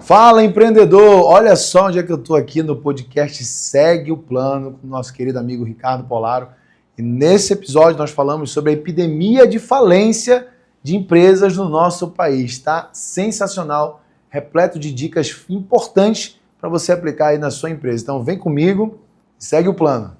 Fala, empreendedor! Olha só onde é que eu estou aqui no podcast Segue o Plano com o nosso querido amigo Ricardo Polaro. E nesse episódio nós falamos sobre a epidemia de falência de empresas no nosso país. Tá sensacional, repleto de dicas importantes para você aplicar aí na sua empresa. Então vem comigo e segue o plano.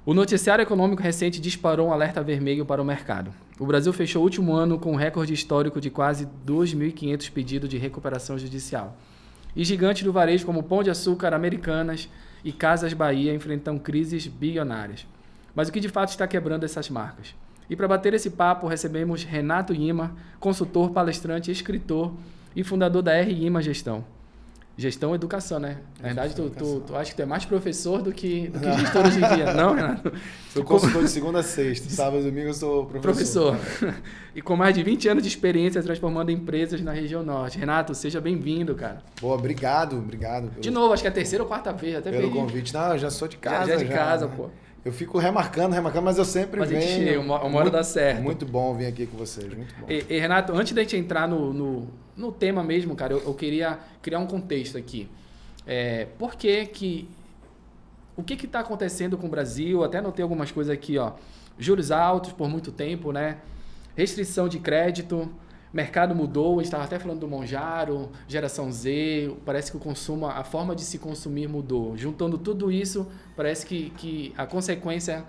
O noticiário econômico recente disparou um alerta vermelho para o mercado. O Brasil fechou o último ano com um recorde histórico de quase 2.500 pedidos de recuperação judicial. E gigantes do varejo como Pão de Açúcar, Americanas e Casas Bahia enfrentam crises bilionárias. Mas o que de fato está quebrando essas marcas? E para bater esse papo, recebemos Renato Lima, consultor, palestrante, escritor e fundador da R Lima Gestão. Gestão e educação, né? Na verdade, tu acha que tu é mais professor do que gestor hoje em dia. Não, Renato? Sou consultor de segunda a sexta. Sábado e domingo eu sou professor. E com mais de 20 anos de experiência transformando empresas na região norte. Renato, seja bem-vindo, cara. Boa, obrigado. De novo, acho que é a terceira ou quarta vez. Até pelo convite. Não, eu já sou de casa. Já é de casa, pô. Eu fico remarcando, mas eu sempre venho. Uma hora dá certo. Muito bom vir aqui com vocês, muito bom. E Renato, antes da gente entrar no tema mesmo, cara, eu queria criar um contexto aqui. O que está acontecendo com o Brasil? Até notei algumas coisas aqui, ó. Juros altos por muito tempo, né? Restrição de crédito, mercado mudou, a gente estava até falando do Monjaro, geração Z, parece que o consumo, a forma de se consumir mudou. Juntando tudo isso, parece que a consequência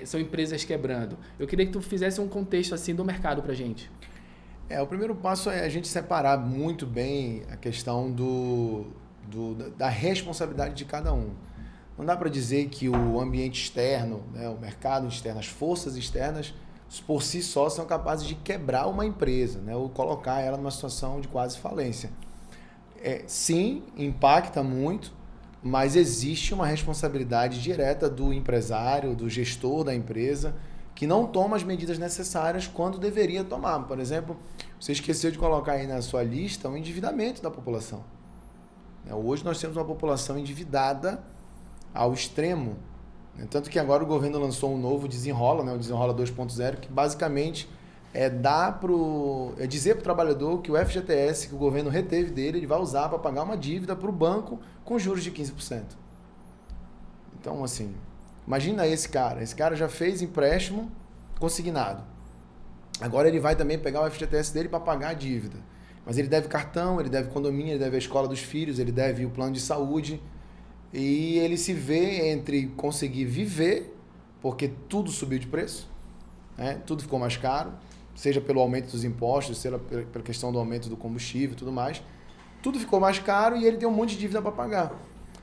são empresas quebrando. Eu queria que tu fizesse um contexto assim do mercado pra gente. O primeiro passo é a gente separar muito bem a questão da responsabilidade de cada um. Não dá para dizer que o ambiente externo, né, o mercado externo, as forças externas, por si só são capazes de quebrar uma empresa, né, ou colocar ela numa situação de quase falência. Sim, impacta muito, mas existe uma responsabilidade direta do empresário, do gestor da empresa, que não toma as medidas necessárias quando deveria tomar. Por exemplo, você esqueceu de colocar aí na sua lista o endividamento da população. Hoje nós temos uma população endividada ao extremo. Tanto que agora o governo lançou um novo Desenrola, né, o Desenrola 2.0, que basicamente é dizer para o trabalhador que o FGTS que o governo reteve dele, ele vai usar para pagar uma dívida para o banco com juros de 15%. Então, assim, imagina esse cara já fez empréstimo consignado. Agora ele vai também pegar o FGTS dele para pagar a dívida. Mas ele deve cartão, ele deve condomínio, ele deve a escola dos filhos, ele deve o plano de saúde. E ele se vê entre conseguir viver, porque tudo subiu de preço, né? Tudo ficou mais caro, seja pelo aumento dos impostos, seja pela questão do aumento do combustível e tudo mais. Tudo ficou mais caro e ele tem um monte de dívida para pagar.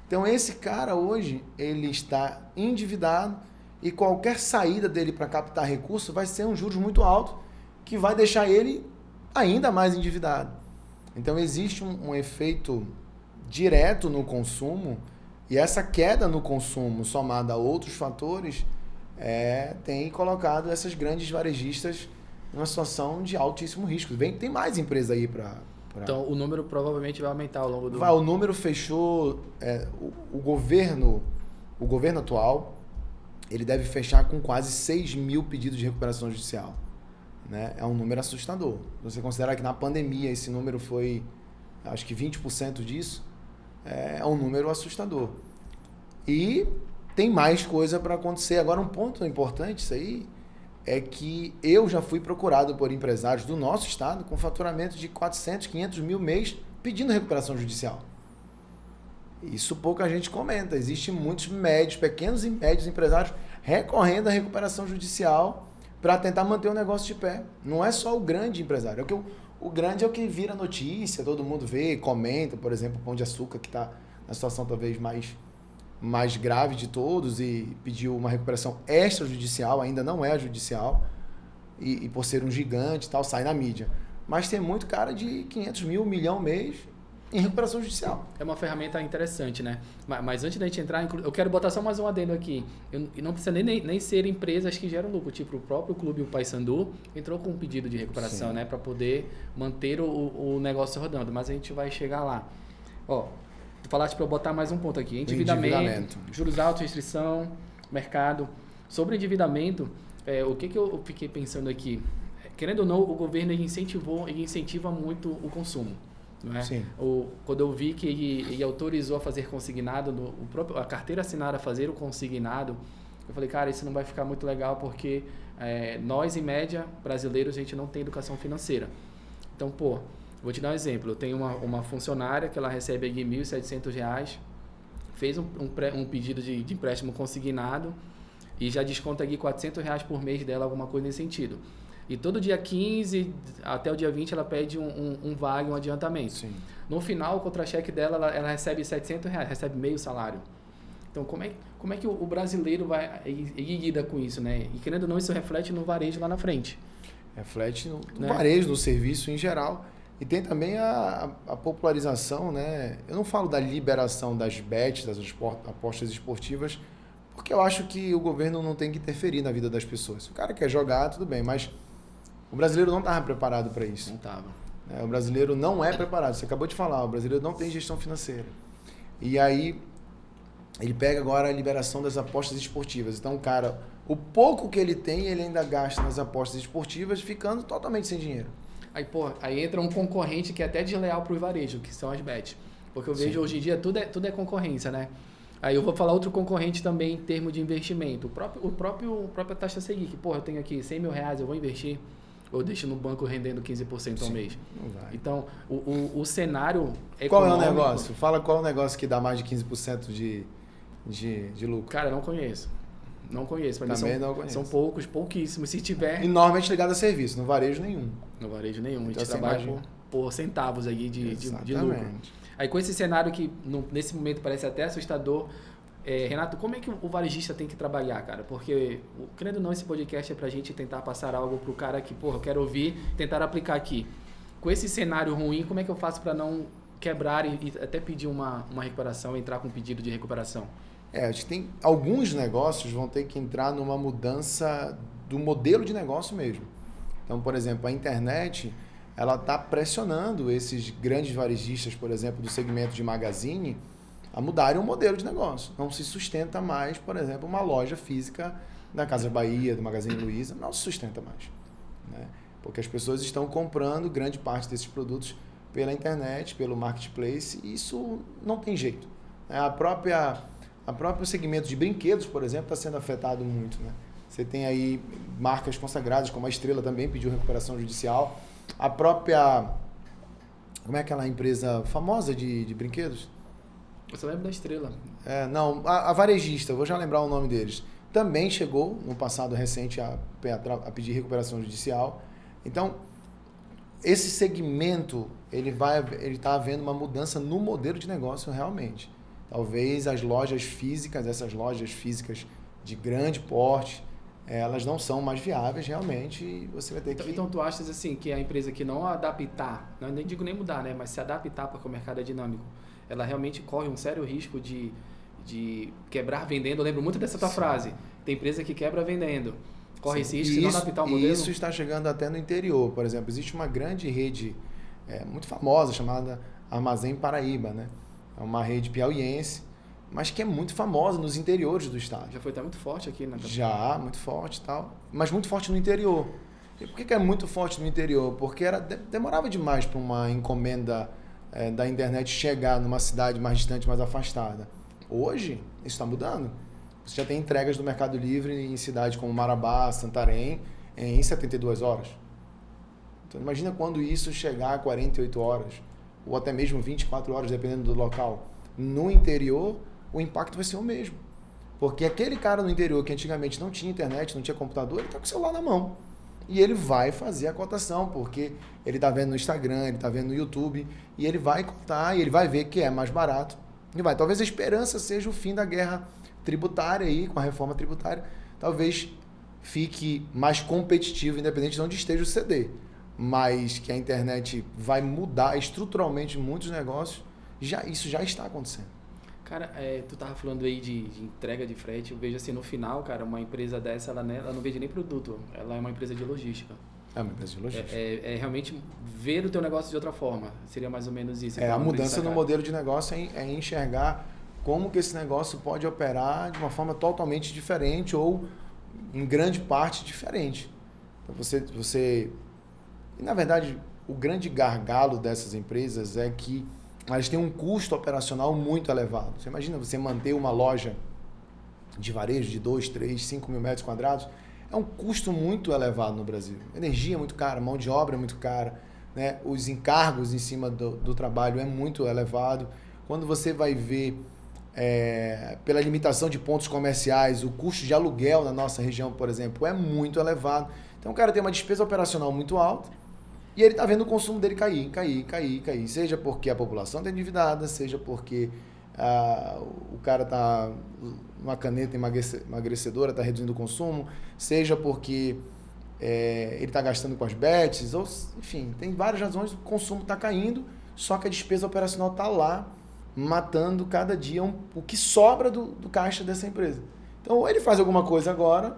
Então esse cara hoje, ele está endividado e qualquer saída dele para captar recurso vai ser um juros muito alto, que vai deixar ele ainda mais endividado. Então existe um efeito direto no consumo. E essa queda no consumo, somada a outros fatores, tem colocado essas grandes varejistas numa situação de altíssimo risco. Tem mais empresa aí para... Então, o número provavelmente vai aumentar ao longo do... O número fechou... O governo atual, ele deve fechar com quase 6 mil pedidos de recuperação judicial. Né? É um número assustador. Você considerar que na pandemia esse número foi, acho que 20% disso, é um número assustador. E tem mais coisa para acontecer. Agora, um ponto importante isso aí é que eu já fui procurado por empresários do nosso estado com faturamento de 400, 500 mil mês pedindo recuperação judicial. Isso pouca gente comenta. Existem muitos pequenos e médios empresários recorrendo à recuperação judicial para tentar manter o negócio de pé. Não é só o grande empresário. O grande é o que vira notícia, todo mundo vê, comenta, por exemplo, o Pão de Açúcar, que está na situação talvez mais grave de todos e pediu uma recuperação extrajudicial, ainda não é judicial, e por ser um gigante e tal, sai na mídia. Mas tem muito cara de 500 mil, 1 milhão mês em recuperação judicial. É uma ferramenta interessante, né? Mas antes da gente entrar, eu quero botar só mais um adendo aqui. E não precisa nem ser empresas que geram lucro. Tipo, o próprio Clube, o Paysandu, entrou com um pedido de recuperação, né? Para poder manter o negócio rodando. Mas a gente vai chegar lá. Ó, tu falaste para eu botar mais um ponto aqui. Endividamento, juros altos, restrição, mercado. Sobre endividamento, o que eu fiquei pensando aqui? Querendo ou não, o governo ele incentiva muito o consumo. Não é? Sim. Quando eu vi que ele autorizou a fazer consignado, a carteira assinada a fazer o consignado, eu falei, cara, isso não vai ficar muito legal porque nós, em média, brasileiros, a gente não tem educação financeira. Então, vou te dar um exemplo. Eu tenho uma funcionária que ela recebe aí R$ 1.700, fez um pedido de empréstimo consignado e já desconta aqui R$ 400 por mês dela, alguma coisa nesse sentido. E todo dia 15 até o dia 20 ela pede um vale, um adiantamento. Sim. No final, o contra-cheque dela, ela recebe R$ 700, recebe meio salário. Então, como é que o brasileiro ele lida com isso, né? E querendo ou não, isso reflete no varejo lá na frente. Reflete no varejo, no serviço em geral. E tem também a popularização, né? Eu não falo da liberação das bets, das apostas esportivas, porque eu acho que o governo não tem que interferir na vida das pessoas. Se o cara quer jogar, tudo bem, mas o brasileiro não estava preparado para isso. Não estava. O brasileiro não é preparado. Você acabou de falar, o brasileiro não tem gestão financeira. E aí, ele pega agora a liberação das apostas esportivas. Então, o cara, o pouco que ele tem, ele ainda gasta nas apostas esportivas, ficando totalmente sem dinheiro. Aí entra um concorrente que é até desleal para o varejo, que são as bets. Porque eu vejo hoje em dia tudo é concorrência, né? Aí eu vou falar outro concorrente também em termos de investimento. A própria taxa Selic. Eu tenho aqui R$100 mil, eu vou investir, ou deixo no banco rendendo 15% ao mês. Não vai. Então, o cenário econômico... Qual é o negócio? Fala qual é o negócio que dá mais de 15% de lucro. Cara, não conheço. Não conheço. Também não conheço. São pouquíssimos. Se tiver... E normalmente ligado a serviço, no varejo nenhum. No varejo nenhum. Então, a gente trabalha por centavos aí de lucro. Aí com esse cenário que nesse momento parece até assustador, Renato, como é que o varejista tem que trabalhar, cara? Porque, querendo ou não, esse podcast é pra gente tentar passar algo pro cara que, eu quero ouvir, tentar aplicar aqui. Com esse cenário ruim, como é que eu faço para não quebrar e até pedir uma recuperação, entrar com um pedido de recuperação? Acho que tem alguns negócios vão ter que entrar numa mudança do modelo de negócio mesmo. Então, por exemplo, a internet, ela está pressionando esses grandes varejistas, por exemplo, do segmento de magazine, a mudarem o modelo de negócio. Não se sustenta mais, por exemplo, uma loja física da Casa Bahia, do Magazine Luiza, não se sustenta mais. Né? Porque as pessoas estão comprando grande parte desses produtos pela internet, pelo marketplace, e isso não tem jeito. A próprio segmento de brinquedos, por exemplo, está sendo afetado muito. Né? Você tem aí marcas consagradas, como a Estrela também pediu recuperação judicial. A própria... Como é aquela empresa famosa de brinquedos? Você lembra da Estrela? A varejista, vou já lembrar o nome deles. Também chegou, no passado recente, a pedir recuperação judicial. Então, esse segmento, ele está havendo uma mudança no modelo de negócio realmente. Talvez as lojas físicas, essas lojas físicas de grande porte, elas não são mais viáveis realmente e você vai ter que... Então tu achas assim que a empresa que não adaptar, não nem digo nem mudar, né, mas se adaptar porque o mercado é dinâmico, ela realmente corre um sério risco de quebrar vendendo? Eu lembro muito dessa tua frase, tem empresa que quebra vendendo, corre esse risco se não adaptar o modelo? Isso está chegando até no interior, por exemplo, existe uma grande rede muito famosa chamada Armazém Paraíba, né? É uma rede piauiense, mas que é muito famosa nos interiores do estado. Já foi até muito forte aqui, né? Já, muito forte e tal, mas muito forte no interior. E por que é muito forte no interior? Porque demorava demais para uma encomenda da internet chegar numa cidade mais distante, mais afastada. Hoje, isso está mudando. Você já tem entregas do Mercado Livre em cidades como Marabá, Santarém, em 72 horas. Então, imagina quando isso chegar a 48 horas, ou até mesmo 24 horas, dependendo do local. No interior, o impacto vai ser o mesmo. Porque aquele cara no interior que antigamente não tinha internet, não tinha computador, ele está com o celular na mão. E ele vai fazer a cotação, porque ele está vendo no Instagram, ele está vendo no YouTube, e ele vai cotar, e ele vai ver que é mais barato. E vai. Talvez a esperança seja o fim da guerra tributária aí, com a reforma tributária. Talvez fique mais competitivo, independente de onde esteja o CD. Mas que a internet vai mudar estruturalmente muitos negócios, isso já está acontecendo. Cara, tu tava falando aí de entrega de frete, eu vejo assim, no final, cara, uma empresa dessa, ela não vende nem produto, ela é uma empresa de logística. É uma empresa de logística. É realmente ver o teu negócio de outra forma, seria mais ou menos isso. A mudança no modelo de negócio é enxergar como que esse negócio pode operar de uma forma totalmente diferente ou, em grande parte, diferente. Então, E, na verdade, o grande gargalo dessas empresas é que elas têm um custo operacional muito elevado. Você imagina você manter uma loja de varejo de 2, 3, 5 mil metros quadrados, é um custo muito elevado no Brasil. Energia é muito cara, mão de obra é muito cara, né? Os encargos em cima do trabalho é muito elevado. Quando você vai ver, pela limitação de pontos comerciais, o custo de aluguel na nossa região, por exemplo, é muito elevado. Então o cara tem uma despesa operacional muito alta e ele está vendo o consumo dele cair. Seja porque a população está endividada, seja porque o cara está numa caneta emagrecedora, está reduzindo o consumo, seja porque ele está gastando com as bets, ou, enfim, tem várias razões, o consumo está caindo, só que a despesa operacional está lá, matando cada dia o que sobra do caixa dessa empresa. Então, ou ele faz alguma coisa agora,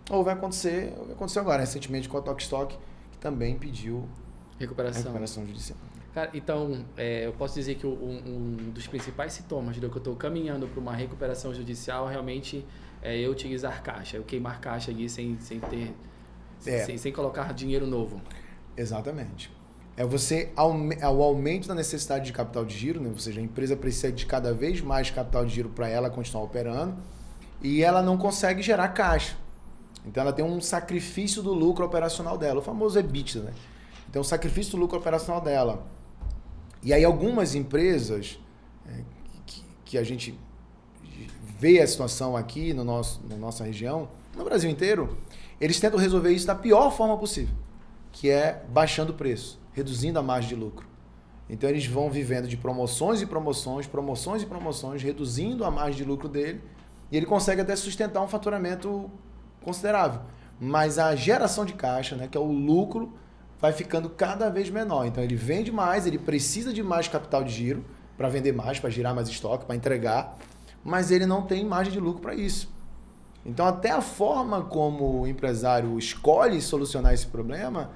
ou vai acontecer agora. Recentemente com a Tokstok, que também pediu recuperação judicial. Cara, então, eu posso dizer que um dos principais sintomas de que eu estou caminhando para uma recuperação judicial realmente é eu utilizar caixa, eu queimar caixa ali sem colocar dinheiro novo. Exatamente. O aumento da necessidade de capital de giro, né? Ou seja, a empresa precisa de cada vez mais capital de giro para ela continuar operando e ela não consegue gerar caixa. Então ela tem um sacrifício do lucro operacional dela, o famoso EBITDA, né? Então o sacrifício do lucro operacional dela. E aí algumas empresas que a gente vê a situação aqui na nossa região, no Brasil inteiro, eles tentam resolver isso da pior forma possível, que é baixando o preço, reduzindo a margem de lucro. Então eles vão vivendo de promoções, reduzindo a margem de lucro dele, e ele consegue até sustentar um faturamento considerável. Mas a geração de caixa, né, que é o lucro, vai ficando cada vez menor. Então ele vende mais, ele precisa de mais capital de giro para vender mais, para girar mais estoque, para entregar, mas ele não tem margem de lucro para isso. Então até a forma como o empresário escolhe solucionar esse problema,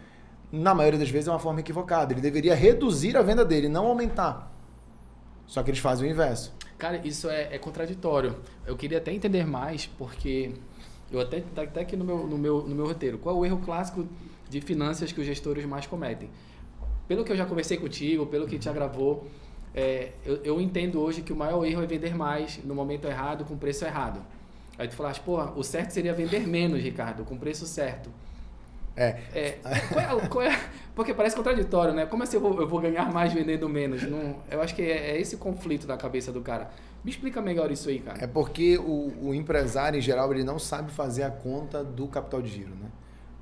na maioria das vezes é uma forma equivocada. Ele deveria reduzir a venda dele, não aumentar. Só que eles fazem o inverso. Cara, isso é contraditório. Eu queria até entender mais, porque eu até aqui no meu roteiro. Qual é o erro clássico de finanças que os gestores mais cometem? Pelo que eu já conversei contigo, pelo que te agravou, eu entendo hoje que o maior erro é vender mais no momento errado, com preço errado. Aí tu falaste, porra, o certo seria vender menos, Ricardo, com preço certo. Porque parece contraditório, né? Como assim eu vou ganhar mais vendendo menos? Não, eu acho que é esse conflito da cabeça do cara. Me explica melhor isso aí, cara. É porque o empresário, em geral, ele não sabe fazer a conta do capital de giro, né?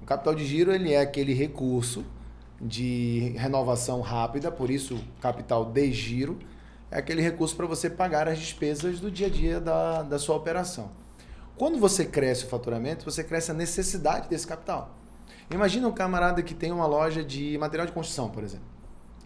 O capital de giro, ele é aquele recurso de renovação rápida, por isso capital de giro, é aquele recurso para você pagar as despesas do dia a dia da sua operação. Quando você cresce o faturamento, você cresce a necessidade desse capital. Imagina um camarada que tem uma loja de material de construção, por exemplo.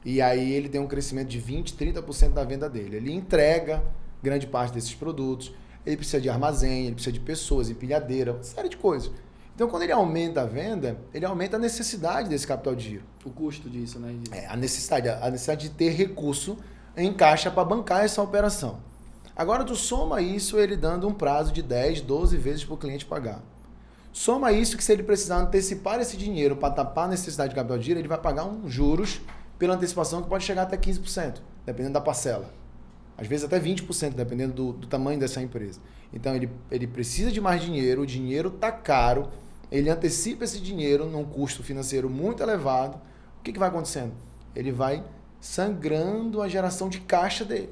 E aí ele tem um crescimento de 20%, 30% da venda dele. Ele entrega grande parte desses produtos, ele precisa de armazém, ele precisa de pessoas, empilhadeira, uma série de coisas. Então, quando ele aumenta a venda, ele aumenta a necessidade desse capital de giro. O custo disso, né? A necessidade de ter recurso em caixa para bancar essa operação. Agora, tu soma isso ele dando um prazo de 10, 12 vezes para o cliente pagar. Soma isso que se ele precisar antecipar esse dinheiro para tapar a necessidade de capital de giro, ele vai pagar uns juros pela antecipação que pode chegar até 15%, dependendo da parcela. Às vezes até 20%, dependendo do tamanho dessa empresa. Então ele precisa de mais dinheiro, o dinheiro está caro, ele antecipa esse dinheiro num custo financeiro muito elevado. O que vai acontecendo? Ele vai sangrando a geração de caixa dele.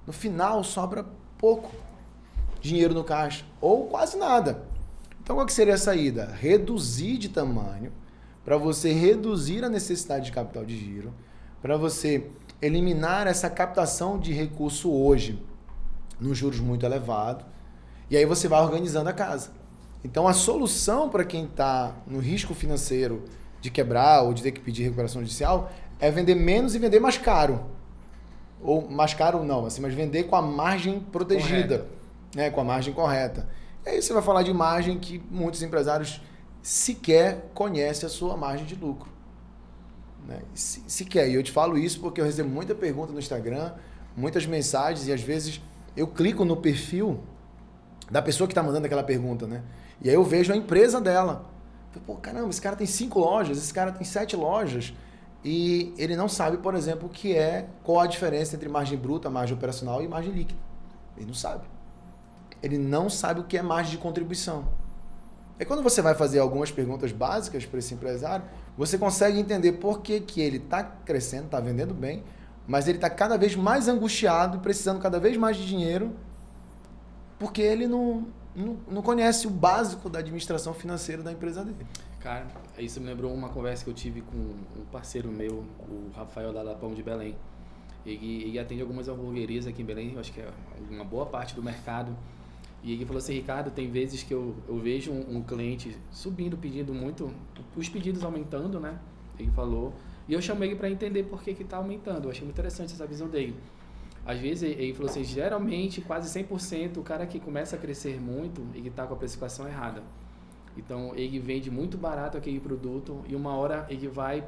No final sobra pouco dinheiro no caixa, ou quase nada. Então, qual que seria a saída? Reduzir de tamanho, para você reduzir a necessidade de capital de giro, para você eliminar essa captação de recurso hoje nos juros muito elevados, e aí você vai organizando a casa. Então, a solução para quem está no risco financeiro de quebrar ou de ter que pedir recuperação judicial é vender menos e vender mais caro. Ou mais caro não, assim, mas vender com a margem protegida, né, com a margem correta. E aí você vai falar de margem que muitos empresários sequer conhecem a sua margem de lucro. Né? Sequer. E eu te falo isso porque eu recebo muita pergunta no Instagram, muitas mensagens, e às vezes eu clico no perfil da pessoa que está mandando aquela pergunta, né? E aí eu vejo a empresa dela. Pô, caramba, esse cara tem 5 lojas, esse cara tem 7 lojas. E ele não sabe, por exemplo, qual a diferença entre margem bruta, margem operacional e margem líquida. Ele não sabe. Ele não sabe o que é margem de contribuição. E quando você vai fazer algumas perguntas básicas para esse empresário, você consegue entender por que ele está crescendo, está vendendo bem, mas ele está cada vez mais angustiado, precisando cada vez mais de dinheiro, porque ele não conhece o básico da administração financeira da empresa dele. Cara, isso me lembrou uma conversa que eu tive com um parceiro meu, o Rafael da Lapão de Belém. Ele atende algumas hamburguerias aqui em Belém, eu acho que é uma boa parte do mercado. E ele falou assim, Ricardo, tem vezes que eu vejo um cliente subindo, pedindo muito, os pedidos aumentando, né? Ele falou. E eu chamei ele para entender por que está aumentando. Eu achei muito interessante essa visão dele. Às vezes, ele falou assim, geralmente, quase 100%, o cara que começa a crescer muito, ele está com a precificação errada. Então, ele vende muito barato aquele produto e uma hora ele vai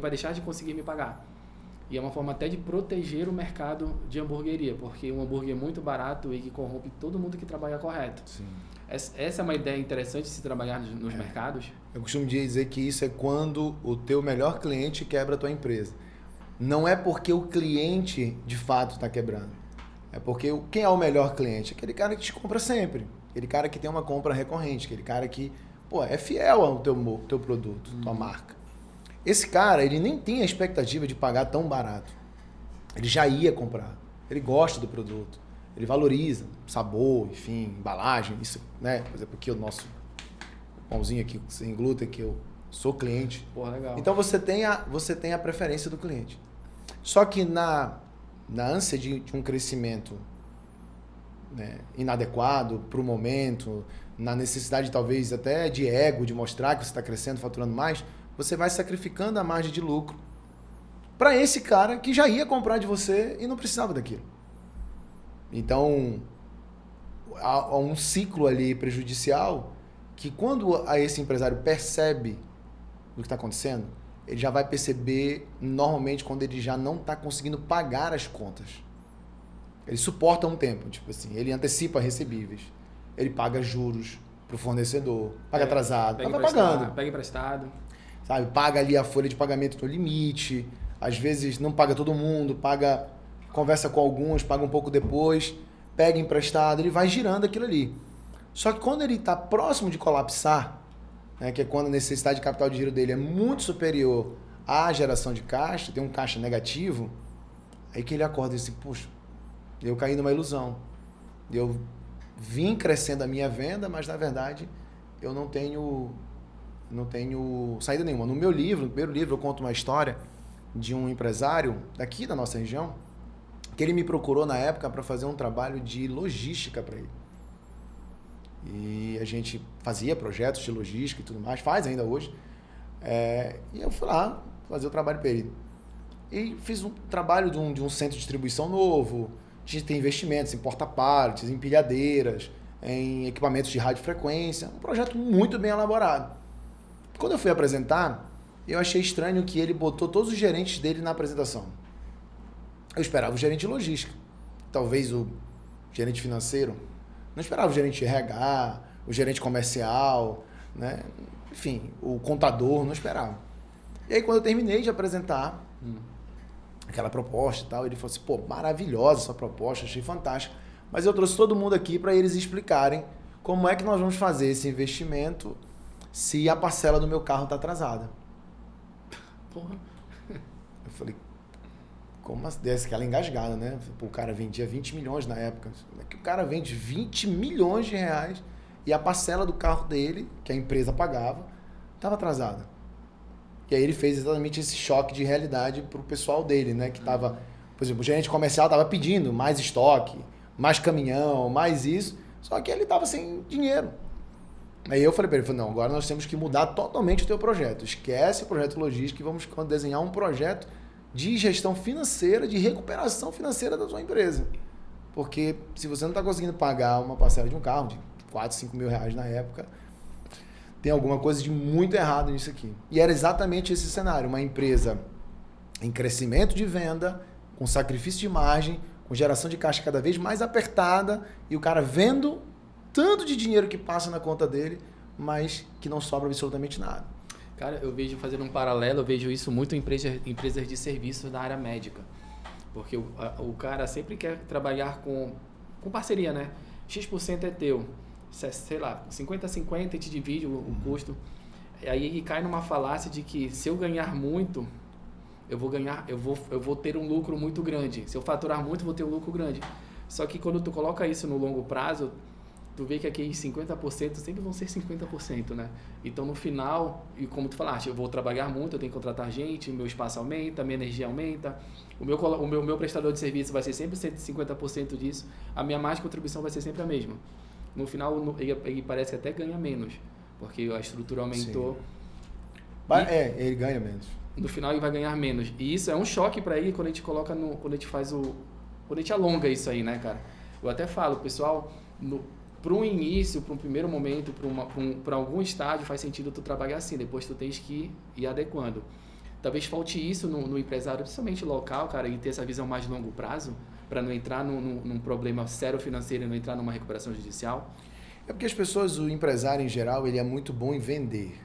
deixar de conseguir me pagar. E é uma forma até de proteger o mercado de hamburgueria, porque um hambúrguer muito barato, ele corrompe todo mundo que trabalha correto. Sim. Essa é uma ideia interessante de se trabalhar nos mercados. Eu costumo dizer que isso é quando o teu melhor cliente quebra a tua empresa. Não é porque o cliente, de fato, está quebrando. É porque quem é o melhor cliente? Aquele cara que te compra sempre. Aquele cara que tem uma compra recorrente. Aquele cara que é fiel ao teu produto, tua marca. Esse cara, ele nem tem a expectativa de pagar tão barato. Ele já ia comprar. Ele gosta do produto. Ele valoriza sabor, enfim, embalagem. Isso, né? Por exemplo, aqui o nosso pãozinho aqui sem glúten, que eu sou cliente. Porra, legal. Então você tem a preferência do cliente. Só que na ânsia de um crescimento, né, inadequado para o momento, na necessidade talvez até de ego, de mostrar que você está crescendo, faturando mais, você vai sacrificando a margem de lucro para esse cara que já ia comprar de você e não precisava daquilo. Então, há um ciclo ali prejudicial que quando esse empresário percebe o que está acontecendo, ele já vai perceber normalmente quando ele já não está conseguindo pagar as contas. Ele suporta um tempo, tipo assim, ele antecipa recebíveis, ele paga juros para o fornecedor, paga atrasado, pega pagando. Pega emprestado. Sabe, paga ali a folha de pagamento no limite, às vezes não paga todo mundo, conversa com alguns, paga um pouco depois, pega emprestado, ele vai girando aquilo ali. Só que quando ele está próximo de colapsar, né, que é quando a necessidade de capital de giro dele é muito superior à geração de caixa, tem um caixa negativo, aí que ele acorda e diz assim, puxa, eu caí numa ilusão. Eu vim crescendo a minha venda, mas na verdade eu não tenho saída nenhuma. No meu livro, no primeiro livro, eu conto uma história de um empresário daqui da nossa região, que ele me procurou na época para fazer um trabalho de logística para ele. E a gente fazia projetos de logística e tudo mais, faz ainda hoje. E eu fui lá fazer o trabalho para ele. E fiz um trabalho de um centro de distribuição novo. A gente tem investimentos em porta-partes, em empilhadeiras, em equipamentos de radiofrequência. Um projeto muito bem elaborado. Quando eu fui apresentar, eu achei estranho que ele botou todos os gerentes dele na apresentação. Eu esperava o gerente de logística, talvez o gerente financeiro, não esperava o gerente de RH, o gerente comercial, né? Enfim, o contador, não esperava. E aí quando eu terminei de apresentar aquela proposta e tal, ele falou assim, pô, maravilhosa essa proposta, achei fantástica, mas eu trouxe todo mundo aqui para eles explicarem como é que nós vamos fazer esse investimento se a parcela do meu carro está atrasada. Porra. Eu falei, como desse aquela engasgada, né? O cara vendia 20 milhões na época. Como é que o cara vende 20 milhões de reais e a parcela do carro dele, que a empresa pagava, estava atrasada? E aí ele fez exatamente esse choque de realidade para o pessoal dele, né? Que estava, por exemplo, o gerente comercial estava pedindo mais estoque, mais caminhão, mais isso, só que ele estava sem dinheiro. Aí eu falei para ele, não, agora nós temos que mudar totalmente o teu projeto. Esquece o projeto logístico e vamos desenhar um projeto de gestão financeira, de recuperação financeira da sua empresa. Porque se você não está conseguindo pagar uma parcela de um carro de 4, 5 mil reais na época, tem alguma coisa de muito errado nisso aqui. E era exatamente esse cenário, uma empresa em crescimento de venda, com sacrifício de margem, com geração de caixa cada vez mais apertada e o cara vendo tanto de dinheiro que passa na conta dele, mas que não sobra absolutamente nada. Cara, eu vejo, fazendo um paralelo, eu vejo isso muito em empresas de serviços da área médica. Porque o cara sempre quer trabalhar com parceria, né? X% é teu, sei lá, 50-50 e te divide o custo. Aí ele cai numa falácia de que se eu ganhar muito, eu vou ter um lucro muito grande. Se eu faturar muito, vou ter um lucro grande. Só que quando tu coloca isso no longo prazo, tu vê que aqueles 50% sempre vão ser 50%, né? Então, no final, e como tu falaste, eu vou trabalhar muito, eu tenho que contratar gente, meu espaço aumenta, minha energia aumenta, o meu prestador de serviço vai ser sempre 150% disso, a minha margem de contribuição vai ser sempre a mesma. No final, ele parece que até ganha menos, porque a estrutura aumentou. Ele ganha menos. No final, ele vai ganhar menos. E isso é um choque para ele quando a gente coloca quando a gente alonga isso aí, né, cara? Eu até falo, pessoal, para um início, para um primeiro momento, para algum estágio, faz sentido tu trabalhar assim, depois tu tens que ir adequando. Talvez falte isso no empresário, principalmente local, cara, e ter essa visão mais de longo prazo, para não entrar num problema sério financeiro e não entrar numa recuperação judicial. É porque as pessoas, o empresário em geral, ele é muito bom em vender.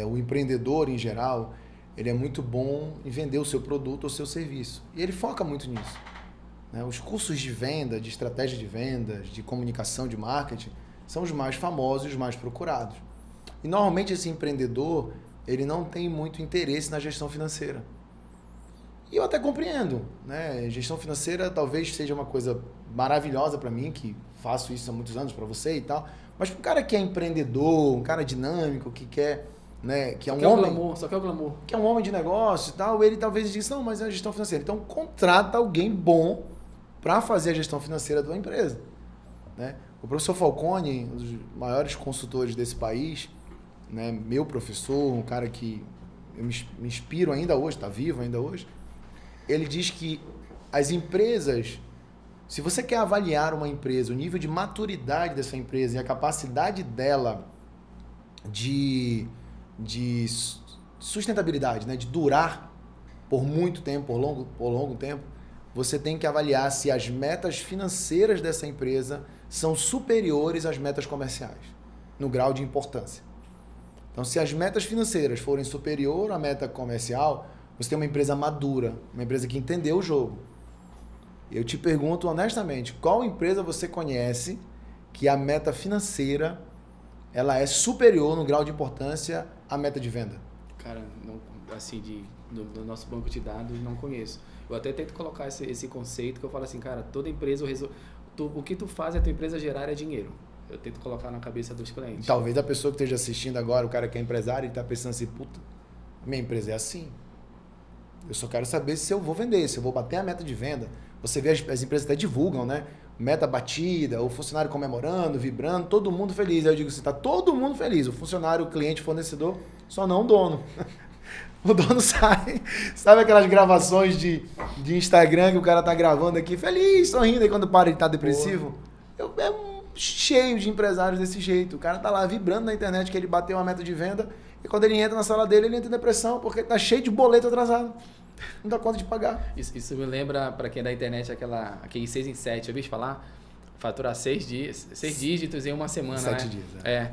O empreendedor em geral, ele é muito bom em vender o seu produto ou o seu serviço. E ele foca muito nisso. Os cursos de venda, de estratégia de vendas, de comunicação, de marketing, são os mais famosos e os mais procurados. E normalmente esse empreendedor, ele não tem muito interesse na gestão financeira. E eu até compreendo, né? Gestão financeira talvez seja uma coisa maravilhosa para mim, que faço isso há muitos anos para você e tal, mas para um cara que é empreendedor, um cara dinâmico, que quer, né, que é um homem, só quer o glamour, que é um homem de negócio e tal, ele talvez diga, não, mas é a gestão financeira. Então contrata alguém bom para fazer a gestão financeira da empresa, né? O professor Falcone, um dos maiores consultores desse país, né, meu professor, um cara que eu me inspiro ainda hoje, está vivo ainda hoje, ele diz que as empresas, se você quer avaliar uma empresa, o nível de maturidade dessa empresa e a capacidade dela de sustentabilidade, né, de durar por muito tempo, por longo tempo, você tem que avaliar se as metas financeiras dessa empresa são superiores às metas comerciais, no grau de importância. Então, se as metas financeiras forem superior à meta comercial, você tem uma empresa madura, uma empresa que entendeu o jogo. Eu te pergunto honestamente, qual empresa você conhece que a meta financeira ela é superior no grau de importância à meta de venda? Cara, não, assim, do nosso banco de dados, não conheço. Eu até tento colocar esse conceito que eu falo assim, cara, toda empresa, o que tu faz é a tua empresa gerar dinheiro. Eu tento colocar na cabeça dos clientes. Talvez a pessoa que esteja assistindo agora, o cara que é empresário, ele está pensando assim, puta, minha empresa é assim. Eu só quero saber se eu vou vender, se eu vou bater a meta de venda. Você vê, as empresas até divulgam, né? Meta batida, o funcionário comemorando, vibrando, todo mundo feliz. Aí eu digo assim, tá todo mundo feliz. O funcionário, o cliente, o fornecedor, só não o dono. O dono sai. Sabe aquelas gravações de Instagram que o cara tá gravando aqui, feliz, sorrindo, e quando para ele tá depressivo? Cheio de empresários desse jeito. O cara tá lá vibrando na internet que ele bateu uma meta de venda e quando ele entra na sala dele, ele entra em depressão porque tá cheio de boleto atrasado. Não dá conta de pagar. Isso me lembra, para quem é da internet, aquele 6 em 7. Eu ouvi falar? Faturar 6 dígitos em uma semana, 7 né? dias. É.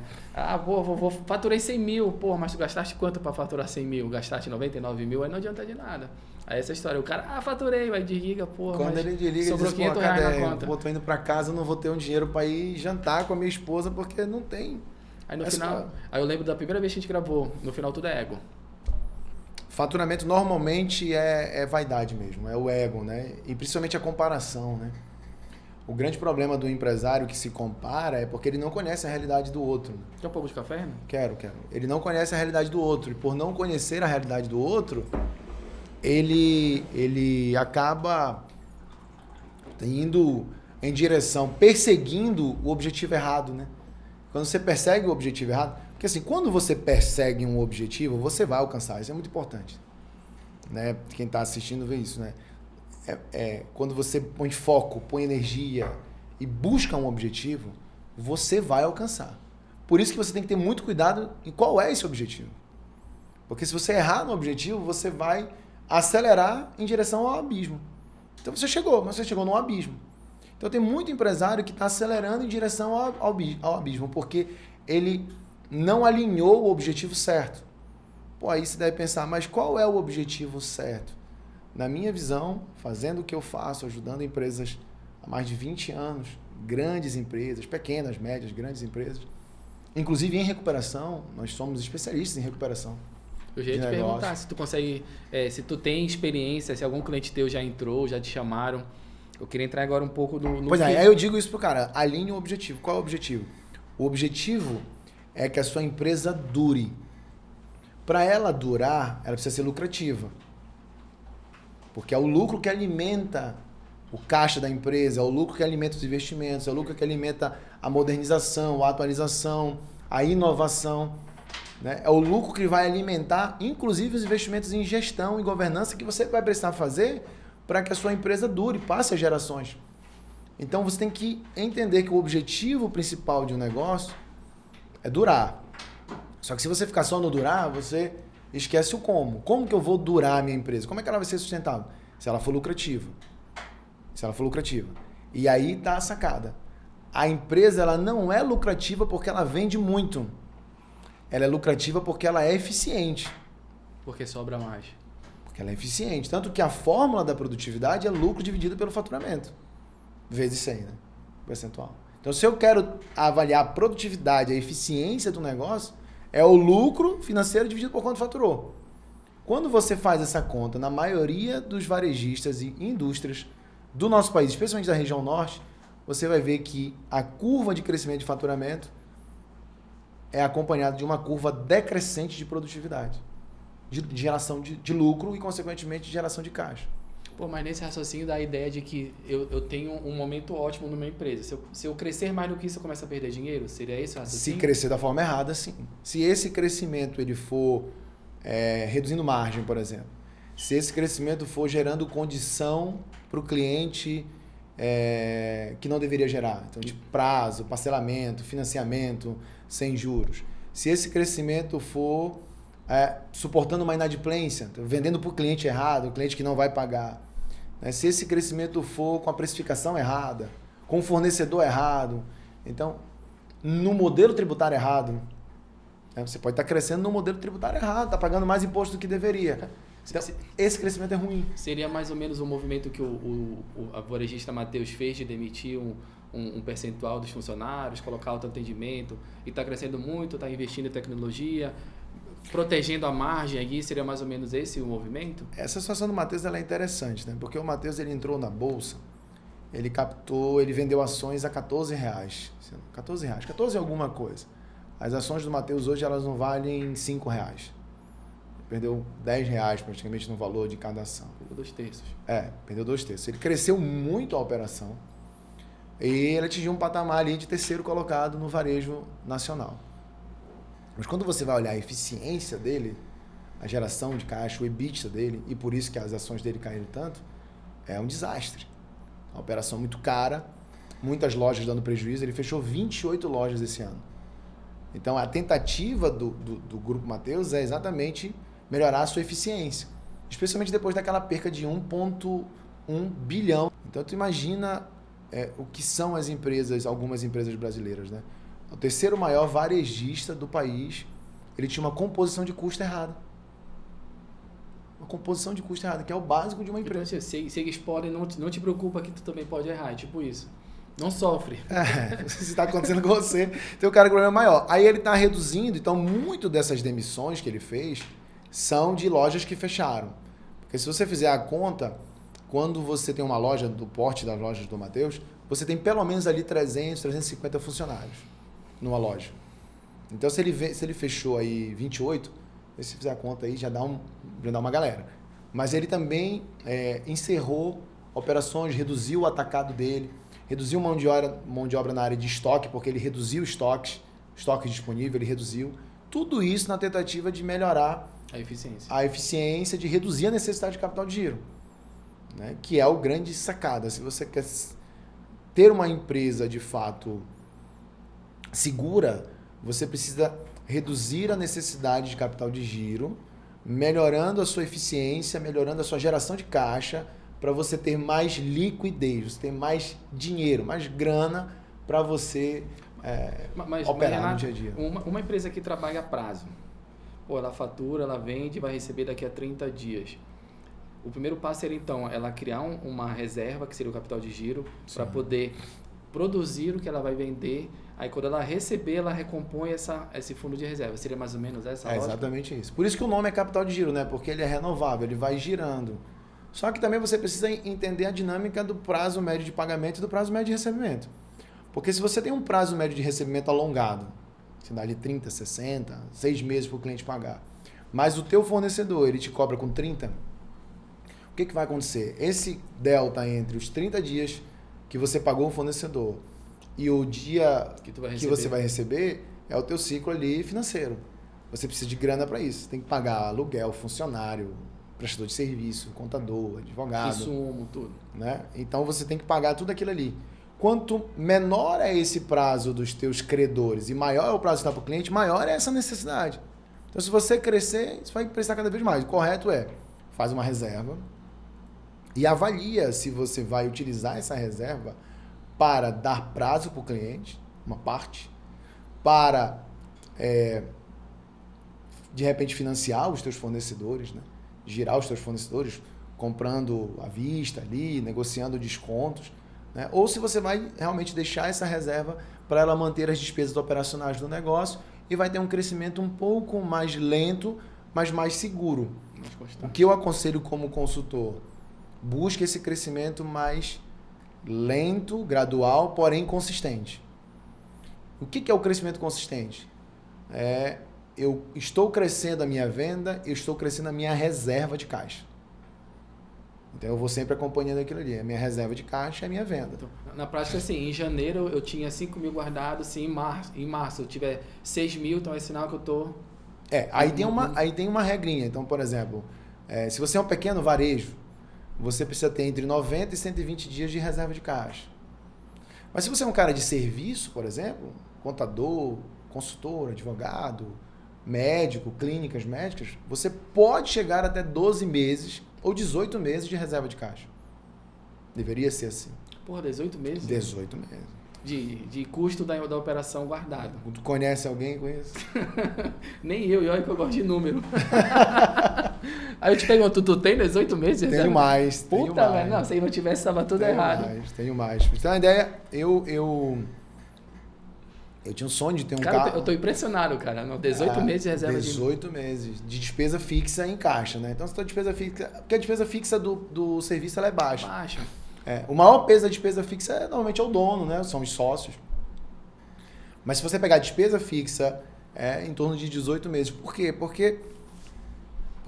Vou faturei 100 mil. Pô, mas tu gastaste quanto para faturar 100 mil? Gastaste 99 mil, aí não adianta de nada. Aí essa história, o cara, faturei, vai desliga, porra. Quando ele desliga, sobrou ele diz, R$500 na conta. Tô indo pra casa, não vou ter um dinheiro para ir jantar com a minha esposa porque não tem. Aí no final, aí eu lembro da primeira vez que a gente gravou, no final tudo é ego. Faturamento normalmente é vaidade mesmo, é o ego, né? E principalmente a comparação, né? O grande problema do empresário que se compara é porque ele não conhece a realidade do outro. Quer um pouco de café, né? Quero. Ele não conhece a realidade do outro. E por não conhecer a realidade do outro, ele acaba indo em direção, perseguindo o objetivo errado, né? Quando você persegue o objetivo errado... Porque assim, quando você persegue um objetivo, você vai alcançar. Isso é muito importante. Né? Quem está assistindo vê isso, né? Quando você põe foco, põe energia e busca um objetivo, você vai alcançar. Por isso que você tem que ter muito cuidado em qual é esse objetivo. Porque se você errar no objetivo, você vai acelerar em direção ao abismo. Então você chegou, mas você chegou num abismo. Então tem muito empresário que está acelerando em direção ao abismo, porque ele não alinhou o objetivo certo. Pô, aí você deve pensar, mas qual é o objetivo certo? Na minha visão, fazendo o que eu faço, ajudando empresas há mais de 20 anos, grandes empresas, pequenas, médias, grandes empresas, inclusive em recuperação, nós somos especialistas em recuperação. Eu já ia te perguntar se tu consegue, se tu tem experiência, se algum cliente teu já entrou, já te chamaram. Eu queria entrar agora um pouco no Pois é, aí eu digo isso pro cara, alinhe o objetivo. Qual é o objetivo? O objetivo é que a sua empresa dure. Para ela durar, ela precisa ser lucrativa. Porque é o lucro que alimenta o caixa da empresa, é o lucro que alimenta os investimentos, é o lucro que alimenta a modernização, a atualização, a inovação. Né? É o lucro que vai alimentar, inclusive, os investimentos em gestão e governança que você vai precisar fazer para que a sua empresa dure, passe as gerações. Então, você tem que entender que o objetivo principal de um negócio é durar. Só que se você ficar só no durar, você esquece o como. Como que eu vou durar a minha empresa? Como é que ela vai ser sustentável? Se ela for lucrativa. Se ela for lucrativa. E aí está a sacada. A empresa ela não é lucrativa porque ela vende muito. Ela é lucrativa porque ela é eficiente. Porque sobra mais. Porque ela é eficiente. Tanto que a fórmula da produtividade é lucro dividido pelo faturamento. Vezes 100, né? Percentual. Então, se eu quero avaliar a produtividade, a eficiência do negócio, é o lucro financeiro dividido por quanto faturou. Quando você faz essa conta, na maioria dos varejistas e indústrias do nosso país, especialmente da região norte, você vai ver que a curva de crescimento de faturamento é acompanhada de uma curva decrescente de produtividade, de geração de lucro e, consequentemente, de geração de caixa. Pô, mas nesse raciocínio dá a ideia de que eu tenho um momento ótimo numa empresa. Se eu crescer mais do que isso, eu começo a perder dinheiro? Seria esse o raciocínio? Se crescer da forma errada, sim. Se esse crescimento ele for reduzindo margem, por exemplo, se esse crescimento for gerando condição para o cliente que não deveria gerar, então, tipo prazo, parcelamento, financiamento sem juros. Se esse crescimento for suportando uma inadimplência, vendendo para o cliente errado, o cliente que não vai pagar. Se esse crescimento for com a precificação errada, com o fornecedor errado, então, no modelo tributário errado, você pode estar crescendo no modelo tributário errado, está pagando mais imposto do que deveria. Então, esse crescimento é ruim. Seria mais ou menos o movimento que o varejista Matheus fez de demitir um percentual dos funcionários, colocar autoatendimento, e está crescendo muito, está investindo em tecnologia, protegendo a margem aqui, seria mais ou menos esse o movimento? Essa situação do Matheus ela é interessante, né? Porque o Matheus ele entrou na bolsa, ele vendeu ações a R$14. R$14, 14 alguma coisa. As ações do Matheus hoje elas não valem R$5. Perdeu R$10 praticamente no valor de cada ação. Perdeu 2/3. Perdeu 2/3. Ele cresceu muito a operação e ele atingiu um patamar ali de terceiro colocado no varejo nacional. Mas quando você vai olhar a eficiência dele, a geração de caixa, o EBITDA dele, e por isso que as ações dele caíram tanto, é um desastre. Uma operação muito cara, muitas lojas dando prejuízo, ele fechou 28 lojas esse ano. Então a tentativa do Grupo Matheus é exatamente melhorar a sua eficiência, especialmente depois daquela perca de 1,1 bilhão. Então tu imagina o que são as empresas, algumas empresas brasileiras, né? O terceiro maior varejista do país, ele tinha uma composição de custo errada. Uma composição de custo errada, que é o básico de uma empresa. Então, se eles podem, não te preocupa que tu também pode errar, é tipo isso. Não sofre. Se está acontecendo com você, tem um cara com problema maior. Aí ele está reduzindo, então muito dessas demissões que ele fez são de lojas que fecharam. Porque se você fizer a conta, quando você tem uma loja do porte das lojas do Matheus, você tem pelo menos ali 300, 350 funcionários numa loja. Então, se ele fechou aí 28, se fizer a conta aí, já dá uma galera. Mas ele também encerrou operações, reduziu o atacado dele, reduziu mão de obra na área de estoque, porque ele reduziu estoque disponível, ele reduziu. Tudo isso na tentativa de melhorar a eficiência, de reduzir a necessidade de capital de giro, né? Que é o grande sacada. Se você quer ter uma empresa de fato segura, você precisa reduzir a necessidade de capital de giro, melhorando a sua eficiência, melhorando a sua geração de caixa, para você ter mais liquidez, você ter mais dinheiro, mais grana para você operar Renato, no dia a dia. Uma empresa que trabalha a prazo, pô, ela fatura, ela vende, vai receber daqui a 30 dias. O primeiro passo seria, então, ela criar uma reserva, que seria o capital de giro, para poder produzir o que ela vai vender. Aí, quando ela receber, ela recompõe esse fundo de reserva. Seria mais ou menos essa lógica? Exatamente isso. Por isso que o nome é capital de giro, né? Porque ele é renovável, ele vai girando. Só que também você precisa entender a dinâmica do prazo médio de pagamento e do prazo médio de recebimento. Porque se você tem um prazo médio de recebimento alongado, você dá ali 30, 60, 6 meses para o cliente pagar, mas o teu fornecedor ele te cobra com 30, o que vai acontecer? Esse delta entre os 30 dias que você pagou o fornecedor e o dia que você vai receber é o teu ciclo ali financeiro. Você precisa de grana para isso. Você tem que pagar aluguel, funcionário, prestador de serviço, contador, advogado. Insumo, tudo. Né? Então você tem que pagar tudo aquilo ali. Quanto menor é esse prazo dos teus credores e maior é o prazo que está para o cliente, maior é essa necessidade. Então se você crescer, isso vai precisar cada vez mais. O correto é, faz uma reserva e avalia se você vai utilizar essa reserva para dar prazo para o cliente, uma parte, para, de repente, financiar os teus fornecedores, né? Girar os teus fornecedores, comprando à vista ali, negociando descontos, né? Ou se você vai realmente deixar essa reserva para ela manter as despesas operacionais do negócio e vai ter um crescimento um pouco mais lento, mas mais seguro. O que eu aconselho como consultor? Busque esse crescimento mais lento, gradual, porém consistente. O que é o crescimento consistente? Eu estou crescendo a minha venda, eu estou crescendo a minha reserva de caixa. Então eu vou sempre acompanhando aquilo ali. A minha reserva de caixa é a minha venda. Então, na prática, assim, em janeiro eu tinha 5 mil guardados, assim, em março eu tiver 6 mil, então é sinal que eu estou... Aí tem uma regrinha. Então, por exemplo, se você é um pequeno varejo, você precisa ter entre 90 e 120 dias de reserva de caixa. Mas se você é um cara de serviço, por exemplo, contador, consultor, advogado, médico, clínicas médicas, você pode chegar até 12 meses ou 18 meses de reserva de caixa. Deveria ser assim. Porra, 18 meses? 18 meses. De custo da operação guardado. Tu conhece alguém com isso? Nem eu, e olha que eu gosto de número. Aí eu te pergunto, tu tem 18 meses de reserva? Tenho mais. Puta, velho, não, se aí não tivesse, estava tudo errado. Tenho mais. Pra você ter uma ideia, eu tinha um sonho de ter um carro. Eu tô impressionado, cara. Não, 18 meses de reserva 18 meses de despesa fixa em caixa, né? Então, se a despesa fixa... Porque a despesa fixa do serviço ela é baixa. O maior peso da despesa fixa normalmente é o dono, né? São os sócios. Mas se você pegar a despesa fixa, em torno de 18 meses. Por quê? Porque,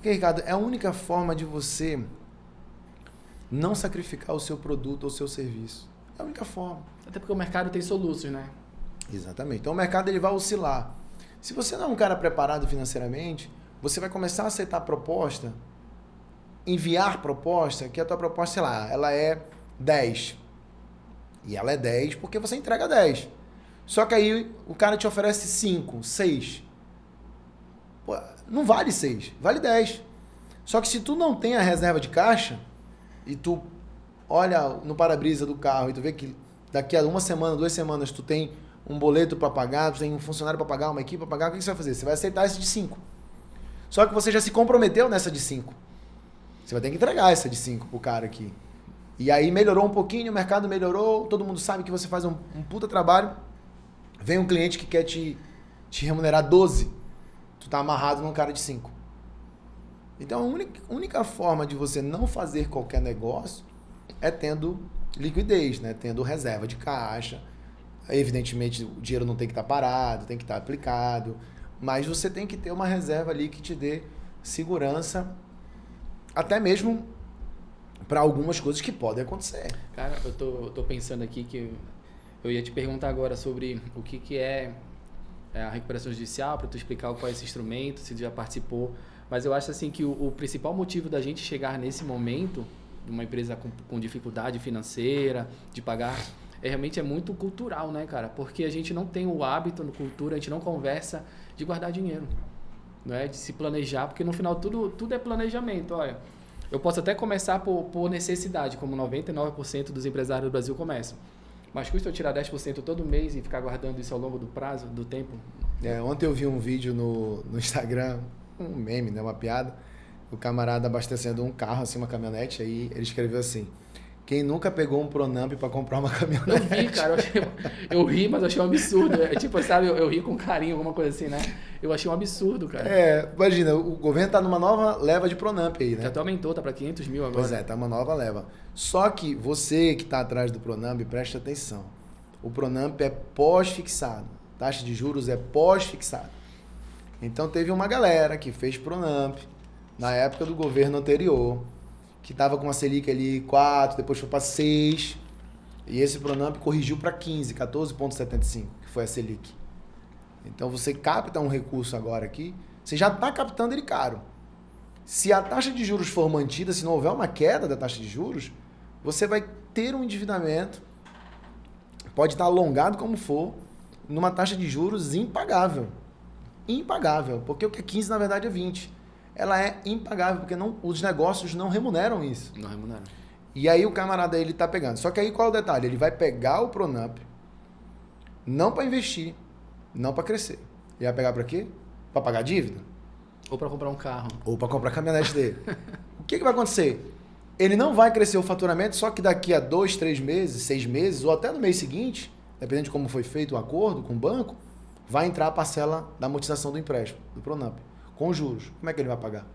Ricardo, é a única forma de você não sacrificar o seu produto ou o seu serviço. É a única forma. Até porque o mercado tem soluços, né? Exatamente. Então o mercado ele vai oscilar. Se você não é um cara preparado financeiramente, você vai começar a aceitar proposta, enviar proposta, que a tua proposta, sei lá, ela é 10. E ela é 10 porque você entrega 10. Só que aí o cara te oferece 5, 6. Pô, não vale 6, vale 10. Só que se tu não tem a reserva de caixa e tu olha no para-brisa do carro e tu vê que daqui a uma semana, 2 semanas tu tem um boleto para pagar, tu tem um funcionário para pagar, uma equipe para pagar, o que você vai fazer? Você vai aceitar esse de 5. Só que você já se comprometeu nessa de 5. Você vai ter que entregar essa de 5 pro cara aqui. E aí melhorou um pouquinho, o mercado melhorou, todo mundo sabe que você faz um puta trabalho. Vem um cliente que quer te remunerar 12. Tu tá amarrado num cara de 5. Então a única forma de você não fazer qualquer negócio é tendo liquidez, né? Tendo reserva de caixa. Evidentemente o dinheiro não tem que estar parado, tem que estar aplicado, mas você tem que ter uma reserva ali que te dê segurança, até mesmo para algumas coisas que podem acontecer. Cara, eu tô pensando aqui que eu ia te perguntar agora sobre o que é a recuperação judicial, para tu explicar qual é esse instrumento, se tu já participou, mas eu acho assim que o principal motivo da gente chegar nesse momento, uma empresa com dificuldade financeira, de pagar... realmente é muito cultural, né, cara? Porque a gente não tem o hábito no cultura, a gente não conversa de guardar dinheiro, né? De se planejar, porque no final tudo é planejamento. Olha, Eu posso até começar por necessidade, como 99% dos empresários do Brasil começam. Mas custa eu tirar 10% todo mês e ficar guardando isso ao longo do prazo, do tempo? Ontem eu vi um vídeo no Instagram, um meme, né, uma piada, o camarada abastecendo um carro, assim, uma caminhonete, aí ele escreveu assim: quem nunca pegou um Pronamp para comprar uma caminhonete? Eu vi, cara, eu ri, mas eu achei um absurdo. É tipo, sabe, eu ri com carinho, alguma coisa assim, né? Eu achei um absurdo, cara. Imagina, o governo tá numa nova leva de Pronamp aí, né? Que até aumentou, tá para 500 mil agora. Pois é, tá uma nova leva. Só que você que está atrás do Pronamp, preste atenção. O Pronamp é pós-fixado. Taxa de juros é pós-fixado. Então teve uma galera que fez Pronamp na época do governo anterior, que estava com a Selic ali 4, depois foi para 6, e esse Pronamp corrigiu para 15, 14,75, que foi a Selic. Então você capta um recurso agora aqui, você já está captando ele caro. Se a taxa de juros for mantida, se não houver uma queda da taxa de juros, você vai ter um endividamento, pode estar alongado como for, numa taxa de juros impagável. Impagável, porque o que é 15 na verdade é 20. Ela é impagável, porque os negócios não remuneram isso. Não remuneram. E aí o camarada ele tá pegando. Só que aí qual é o detalhe? Ele vai pegar o Pronamp, não para investir, não para crescer. Ele vai pegar para quê? Para pagar dívida. Ou para comprar um carro. Ou para comprar a caminhonete dele. O que vai acontecer? Ele não vai crescer o faturamento, só que daqui a 2, 3 meses, 6 meses, ou até no mês seguinte, dependendo de como foi feito o acordo com o banco, vai entrar a parcela da amortização do empréstimo, do Pronamp, com juros. Como é que ele vai pagar?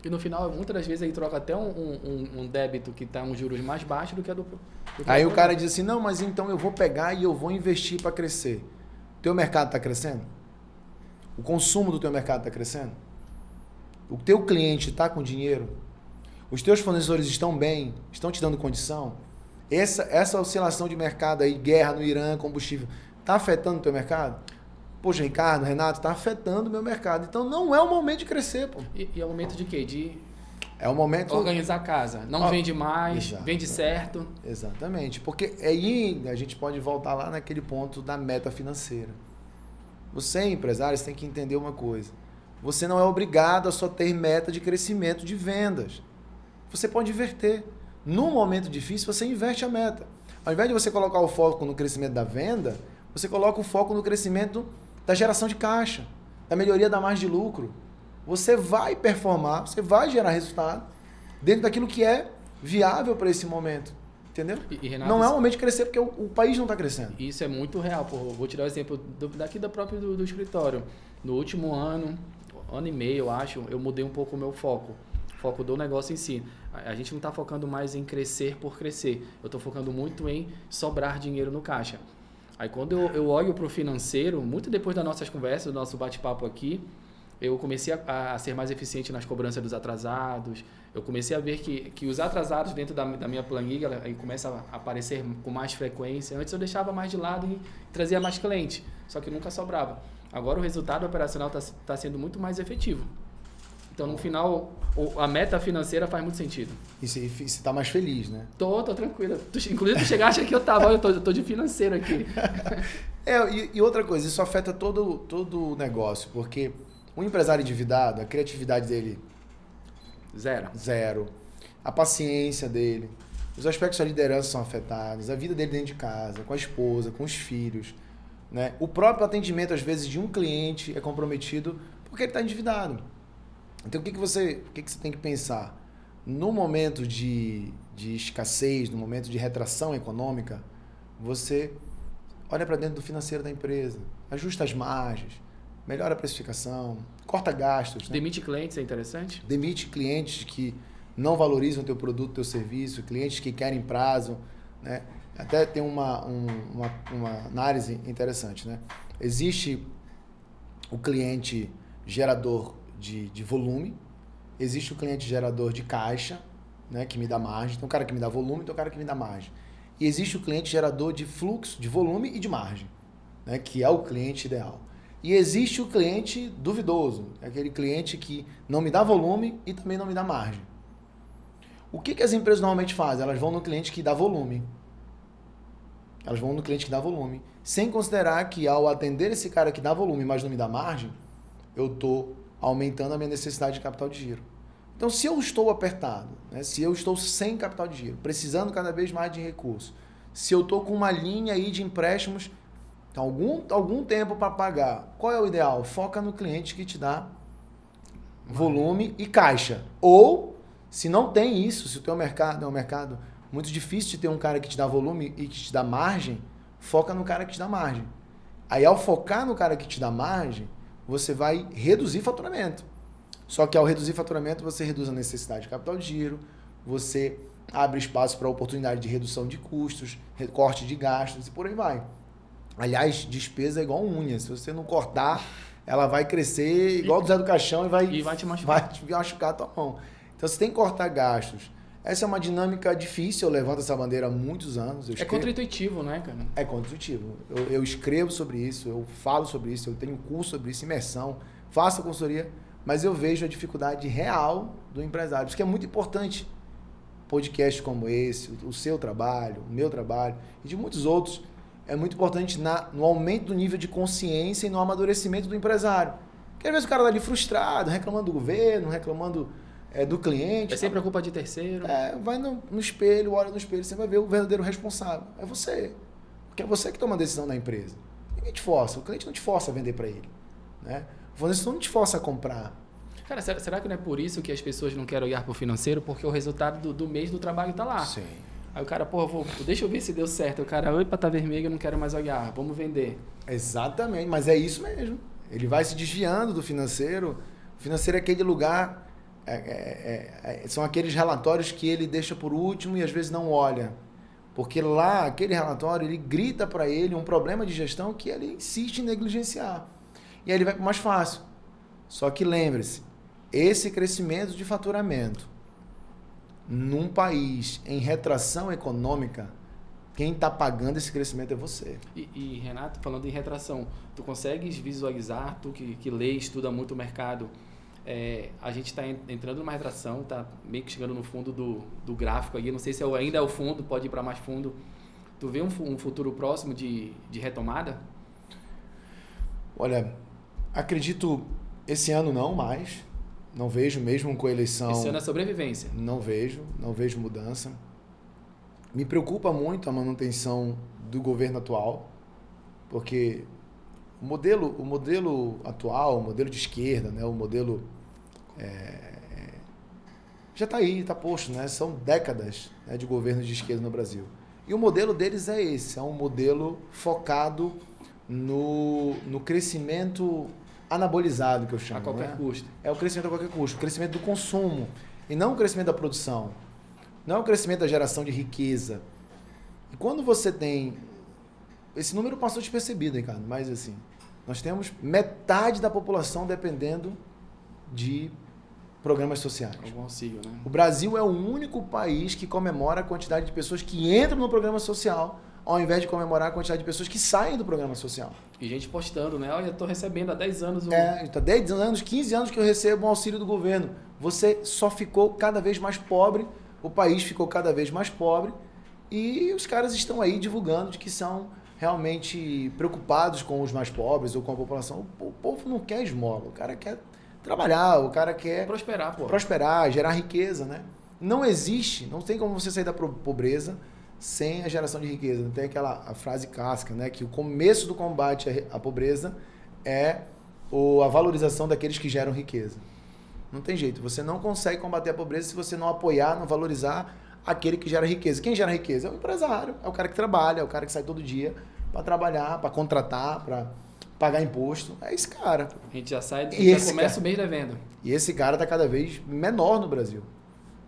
E no final, muitas das vezes, ele troca até um débito que está um juros mais baixo do que a do... Aí o cara diz assim, não, mas então eu vou pegar e eu vou investir para crescer. O teu mercado está crescendo? O consumo do teu mercado está crescendo? O teu cliente está com dinheiro? Os teus fornecedores estão bem? Estão te dando condição? Essa oscilação de mercado aí, guerra no Irã, combustível, está afetando o teu mercado? Poxa, Ricardo, Renato, está afetando o meu mercado. Então não é o momento de crescer, pô. E é o momento de quê? É o momento... organizar a casa. Não vende mais, Exato. Vende certo. Exatamente. Porque aí a gente pode voltar lá naquele ponto da meta financeira. Você, empresário, você tem que entender uma coisa. Você não é obrigado a só ter meta de crescimento de vendas. Você pode inverter. Num momento difícil, você inverte a meta. Ao invés de você colocar o foco no crescimento da venda, você coloca o foco no crescimento da geração de caixa, da melhoria da margem de lucro. Você vai performar, você vai gerar resultado dentro daquilo que é viável para esse momento. Entendeu? E Renato, não é o momento de crescer porque o país não está crescendo. Isso é muito real. Vou tirar o exemplo daqui da própria do escritório. No último ano e meio, eu acho, eu mudei um pouco o meu foco. O foco do negócio em si. A gente não está focando mais em crescer por crescer. Eu estou focando muito em sobrar dinheiro no caixa. Aí quando eu olho para o financeiro, muito depois das nossas conversas, do nosso bate-papo aqui, eu comecei a ser mais eficiente nas cobranças dos atrasados. Eu comecei a ver que os atrasados dentro da minha planilha aí começam a aparecer com mais frequência. Antes eu deixava mais de lado e trazia mais cliente, só que nunca sobrava. Agora o resultado operacional está sendo muito mais efetivo. Então, no final, a meta financeira faz muito sentido. E você está mais feliz, né? Tô tranquilo. Inclusive, tu chegaste aqui, eu tava. Olha, eu tô de financeiro aqui. E outra coisa, isso afeta todo o negócio, porque o empresário endividado, a criatividade dele... Zero. A paciência dele, os aspectos da liderança são afetados, a vida dele dentro de casa, com a esposa, com os filhos, né? O próprio atendimento, às vezes, de um cliente é comprometido porque ele está endividado. Então, o que você tem que pensar? No momento de escassez, no momento de retração econômica, você olha para dentro do financeiro da empresa, ajusta as margens, melhora a precificação, corta gastos. Né? Demite clientes, é interessante? Demite clientes que não valorizam o teu produto, o teu serviço, clientes que querem prazo. Né? Até tem uma análise interessante. Né? Existe o cliente gerador de volume, existe o cliente gerador de caixa, né, que me dá margem, tem um cara que me dá volume, tem um cara que me dá margem. E existe o cliente gerador de fluxo, de volume e de margem, né, que é o cliente ideal. E existe o cliente duvidoso, aquele cliente que não me dá volume e também não me dá margem. O que as empresas normalmente fazem? Elas vão no cliente que dá volume. Elas vão no cliente que dá volume, sem considerar que ao atender esse cara que dá volume, mas não me dá margem, eu estou aumentando a minha necessidade de capital de giro. Então, se eu estou apertado, né, se eu estou sem capital de giro, precisando cada vez mais de recursos, se eu estou com uma linha aí de empréstimos, algum tempo para pagar, qual é o ideal? Foca no cliente que te dá volume e caixa. Ou, se não tem isso, se o teu mercado é um mercado muito difícil de ter um cara que te dá volume e que te dá margem, foca no cara que te dá margem. Aí, ao focar no cara que te dá margem, você vai reduzir faturamento. Só que ao reduzir faturamento, você reduz a necessidade de capital de giro, você abre espaço para oportunidade de redução de custos, corte de gastos e por aí vai. Aliás, despesa é igual unha. Se você não cortar, ela vai crescer igual do Zé do Caixão e vai te machucar. vai te machucar a tua mão. Então, você tem que cortar gastos. Essa é uma dinâmica difícil, eu levanto essa bandeira há muitos anos. É contraintuitivo, né, cara? É contraintuitivo. Eu escrevo sobre isso, eu falo sobre isso, eu tenho curso sobre isso, imersão, faço consultoria, mas eu vejo a dificuldade real do empresário. Isso que é muito importante. Podcasts como esse, o seu trabalho, o meu trabalho e de muitos outros, é muito importante no aumento do nível de consciência e no amadurecimento do empresário. Porque às vezes o cara está ali frustrado, reclamando do governo, reclamando do cliente. É sempre a culpa de terceiro. Vai no espelho, olha no espelho, você vai ver o verdadeiro responsável. É você. Porque é você que toma a decisão da empresa. Ninguém te força, o cliente não te força a vender para ele. Né? O fornecedor não te força a comprar. Cara, será que não é por isso que as pessoas não querem olhar para o financeiro? Porque o resultado do mês do trabalho está lá. Sim. Aí o cara, deixa eu ver se deu certo. O cara, oi, tá vermelho, eu não quero mais olhar, vamos vender. Exatamente, mas é isso mesmo. Ele vai se desviando do financeiro. O financeiro é aquele lugar, são aqueles relatórios que ele deixa por último e às vezes não olha. Porque lá, aquele relatório, ele grita para ele um problema de gestão que ele insiste em negligenciar. E aí ele vai para o mais fácil. Só que lembre-se, esse crescimento de faturamento num país em retração econômica, quem está pagando esse crescimento é você. E Renato, falando em retração, tu consegues visualizar, tu que lê e estuda muito o mercado, a gente está entrando numa retração, está meio que chegando no fundo do gráfico aí, não sei se ainda é o fundo, pode ir para mais fundo. Tu vê um futuro próximo de retomada? Olha, acredito esse ano não mais. Não vejo, mesmo com a eleição... Esse ano é sobrevivência. Não vejo mudança. Me preocupa muito a manutenção do governo atual, porque o modelo atual, o modelo de esquerda, né, o modelo... já está aí, está posto, né? São décadas, né, de governo de esquerda no Brasil. E o modelo deles é esse, é um modelo focado no crescimento anabolizado, que eu chamo. A qualquer custo. É o crescimento a qualquer custo, o crescimento do consumo, e não o crescimento da produção. Não é o crescimento da geração de riqueza. E quando você tem... Esse número passou despercebido, hein, cara? Mas assim, nós temos metade da população dependendo de programas sociais. Algum auxílio, né? O Brasil é o único país que comemora a quantidade de pessoas que entram no programa social, ao invés de comemorar a quantidade de pessoas que saem do programa social. E gente postando, né? Olha, eu estou recebendo há 10 anos... Está 10 anos, 15 anos que eu recebo um auxílio do governo. Você só ficou cada vez mais pobre, o país ficou cada vez mais pobre, e os caras estão aí divulgando de que são realmente preocupados com os mais pobres ou com a população. O povo não quer esmola, o cara quer trabalhar, o cara quer... Prosperar, pô. Prosperar, gerar riqueza, né? Não existe, não tem como você sair da pobreza sem a geração de riqueza. Não tem a frase clássica, né? Que o começo do combate à pobreza é a valorização daqueles que geram riqueza. Não tem jeito. Você não consegue combater a pobreza se você não apoiar, não valorizar aquele que gera riqueza. Quem gera riqueza? É o empresário, é o cara que trabalha, é o cara que sai todo dia para trabalhar, para contratar, para pagar imposto. É esse cara. A gente já sai, já começa o mês devendo. E esse cara está cada vez menor no Brasil.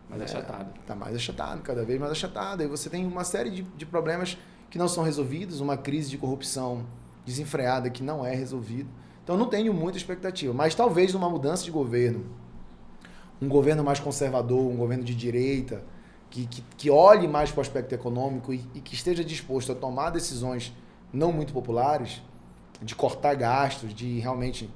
Mais achatado. Está mais achatado, cada vez mais achatado. E você tem uma série de problemas que não são resolvidos, uma crise de corrupção desenfreada que não é resolvida. Então, não tenho muita expectativa. Mas talvez numa mudança de governo, um governo mais conservador, um governo de direita, que olhe mais para o aspecto econômico e que esteja disposto a tomar decisões não muito populares, de cortar gastos, de realmente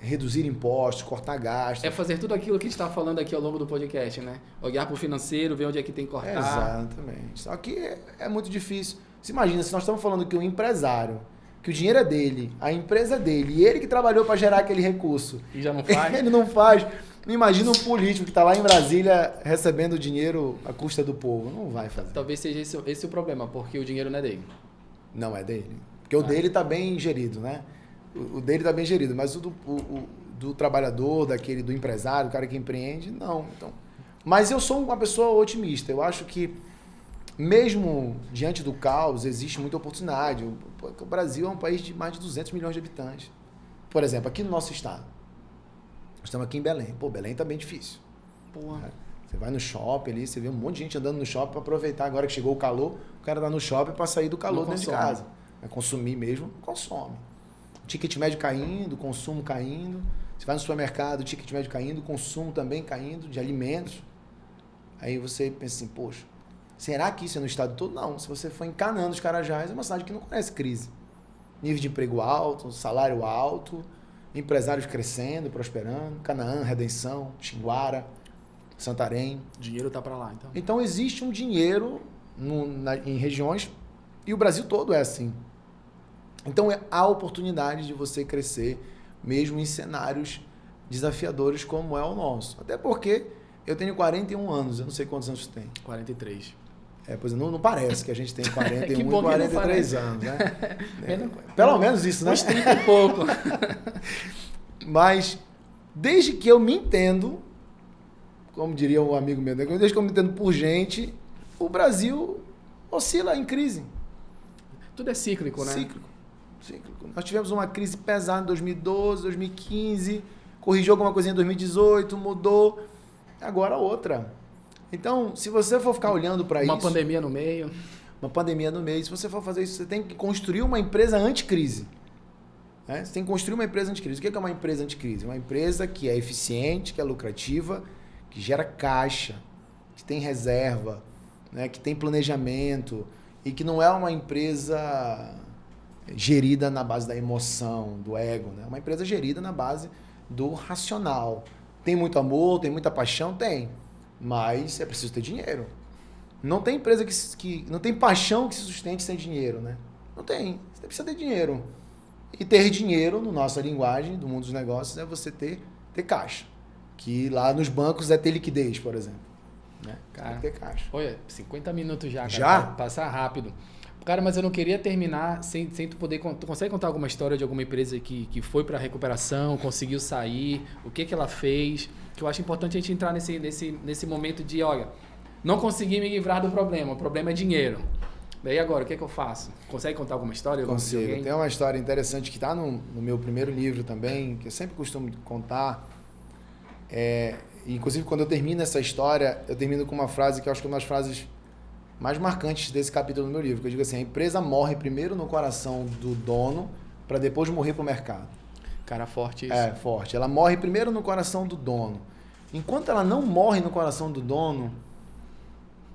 reduzir impostos, cortar gastos. É fazer tudo aquilo que a gente está falando aqui ao longo do podcast, né? Olhar para o financeiro, ver onde é que tem que cortar. Exatamente. Só que é muito difícil. Você imagina, se nós estamos falando que um empresário que o dinheiro é dele, a empresa é dele, e ele que trabalhou para gerar aquele recurso. E já não faz? Ele não faz. Não imagina um político que está lá em Brasília recebendo dinheiro à custa do povo. Não vai fazer. Talvez seja esse o problema, porque o dinheiro não é dele. Não é dele. Porque o dele está bem gerido, né? O dele está bem gerido, mas o do trabalhador, do empresário, o cara que empreende, não. Então, mas eu sou uma pessoa otimista. Eu acho que mesmo diante do caos, existe muita oportunidade. O Brasil é um país de mais de 200 milhões de habitantes. Por exemplo, aqui no nosso estado. Nós estamos aqui em Belém. Pô, Belém tá bem difícil. Porra. Você vai no shopping ali, você vê um monte de gente andando no shopping para aproveitar. Agora que chegou o calor, o cara tá no shopping para sair do calor dentro de casa. Vai consumir mesmo, consome. O ticket médio caindo, consumo caindo. Você vai no supermercado, o ticket médio caindo, consumo também caindo de alimentos. Aí você pensa assim, poxa, será que isso é no estado todo? Não. Se você for em Canaã dos Carajás, é uma cidade que não conhece crise. Nível de emprego alto, salário alto, empresários crescendo, prosperando. Canaã, Redenção, Xinguara, Santarém. O dinheiro tá para lá, então. Então existe um dinheiro em regiões, e o Brasil todo é assim. Então há oportunidade de você crescer, mesmo em cenários desafiadores como é o nosso. Até porque eu tenho 41 anos, eu não sei quantos anos você tem. 43. Pois não parece que a gente tem 41 Que bom e 43 anos, né? Pelo menos isso, né? Uns 30 e pouco. Mas desde que eu me entendo, como diria um amigo meu, desde que eu me entendo por gente, o Brasil oscila em crise. Tudo é cíclico, né? Cíclico. Nós tivemos uma crise pesada em 2012, 2015, corrigiu alguma coisinha em 2018, mudou, agora outra. Então, se você for ficar olhando para isso... Uma pandemia no meio. Se você for fazer isso, você tem que construir uma empresa anticrise. Né? Você tem que construir uma empresa anticrise. O que é uma empresa anticrise? Uma empresa que é eficiente, que é lucrativa, que gera caixa, que tem reserva, né? Que tem planejamento e que não é uma empresa gerida na base da emoção, do ego. Né? Uma empresa gerida na base do racional. Tem muito amor, tem muita paixão? Tem. Mas é preciso ter dinheiro. Não tem empresa que não tem paixão que se sustente sem dinheiro, né? Não tem. Você precisa ter dinheiro. E ter dinheiro, na nossa linguagem do mundo dos negócios, é você ter caixa. Que lá nos bancos é ter liquidez, por exemplo. Né? Cara, ter caixa. Olha, 50 minutos já, cara. Já? Passar rápido. Cara, mas eu não queria terminar sem tu poder... Tu consegue contar alguma história de alguma empresa que foi para recuperação, conseguiu sair, o que ela fez? Que eu acho importante a gente entrar nesse momento de, olha, não consegui me livrar do problema, o problema é dinheiro. Daí agora, o que eu faço? Consegue contar alguma história? Consigo. Tem uma história interessante que está no meu primeiro livro também, que eu sempre costumo contar. Inclusive, quando eu termino essa história, eu termino com uma frase que eu acho que é uma das frases mais marcantes desse capítulo do meu livro, que eu digo assim, a empresa morre primeiro no coração do dono para depois morrer para o mercado. Cara, forte isso. Forte. Ela morre primeiro no coração do dono. Enquanto ela não morre no coração do dono,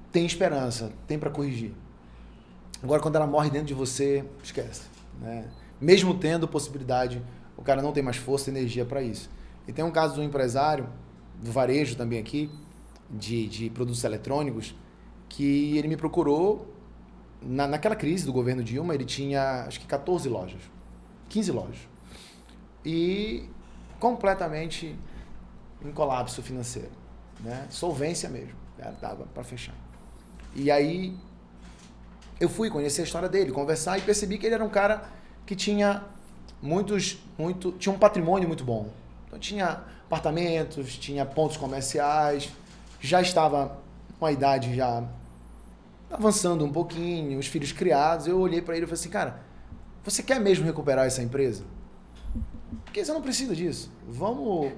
tem esperança, tem para corrigir. Agora, quando ela morre dentro de você, esquece. Né? Mesmo tendo possibilidade, o cara não tem mais força e energia para isso. E tem um caso de um empresário, do varejo também aqui, de produtos eletrônicos, que ele me procurou, naquela crise do governo Dilma, ele tinha acho que 14 lojas, 15 lojas. E completamente em colapso financeiro. Né? Solvência mesmo, dava para fechar. E aí eu fui conhecer a história dele, conversar e percebi que ele era um cara que tinha tinha um patrimônio muito bom. Então tinha apartamentos, tinha pontos comerciais, já estava com a idade já avançando um pouquinho, os filhos criados. Eu olhei para ele e falei assim, cara, você quer mesmo recuperar essa empresa? Porque você não precisa disso. Vamos...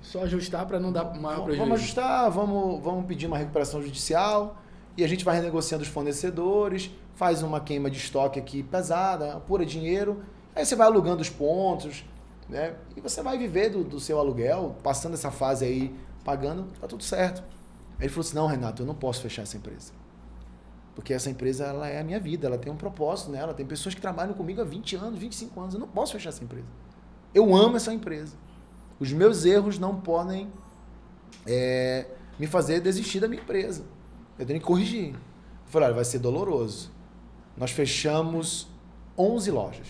Só ajustar para não dar maior prejuízo. Vamos ajustar, vamos pedir uma recuperação judicial e a gente vai renegociando os fornecedores, faz uma queima de estoque aqui pesada, apura dinheiro, aí você vai alugando os pontos, né? E você vai viver do seu aluguel, passando essa fase aí, pagando, tá tudo certo. Aí ele falou assim, não, Renato, eu não posso fechar essa empresa. Porque essa empresa, ela é a minha vida, ela tem um propósito nela, tem pessoas que trabalham comigo há 20 anos, 25 anos, eu não posso fechar essa empresa. Eu amo essa empresa. Os meus erros não podem me fazer desistir da minha empresa. Eu tenho que corrigir. Eu falei, olha, vai ser doloroso. Nós fechamos 11 lojas.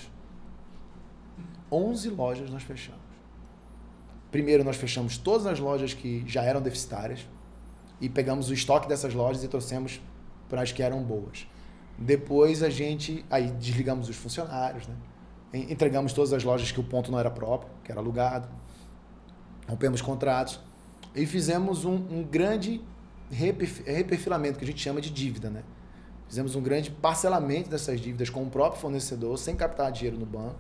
11 lojas nós fechamos. Primeiro, nós fechamos todas as lojas que já eram deficitárias e pegamos o estoque dessas lojas e trouxemos para as que eram boas. Depois, aí desligamos os funcionários, né? Entregamos todas as lojas que o ponto não era próprio, que era alugado. Rompemos contratos e fizemos um grande reperfilamento, que a gente chama de dívida, né? Fizemos um grande parcelamento dessas dívidas com o próprio fornecedor, sem captar dinheiro no banco.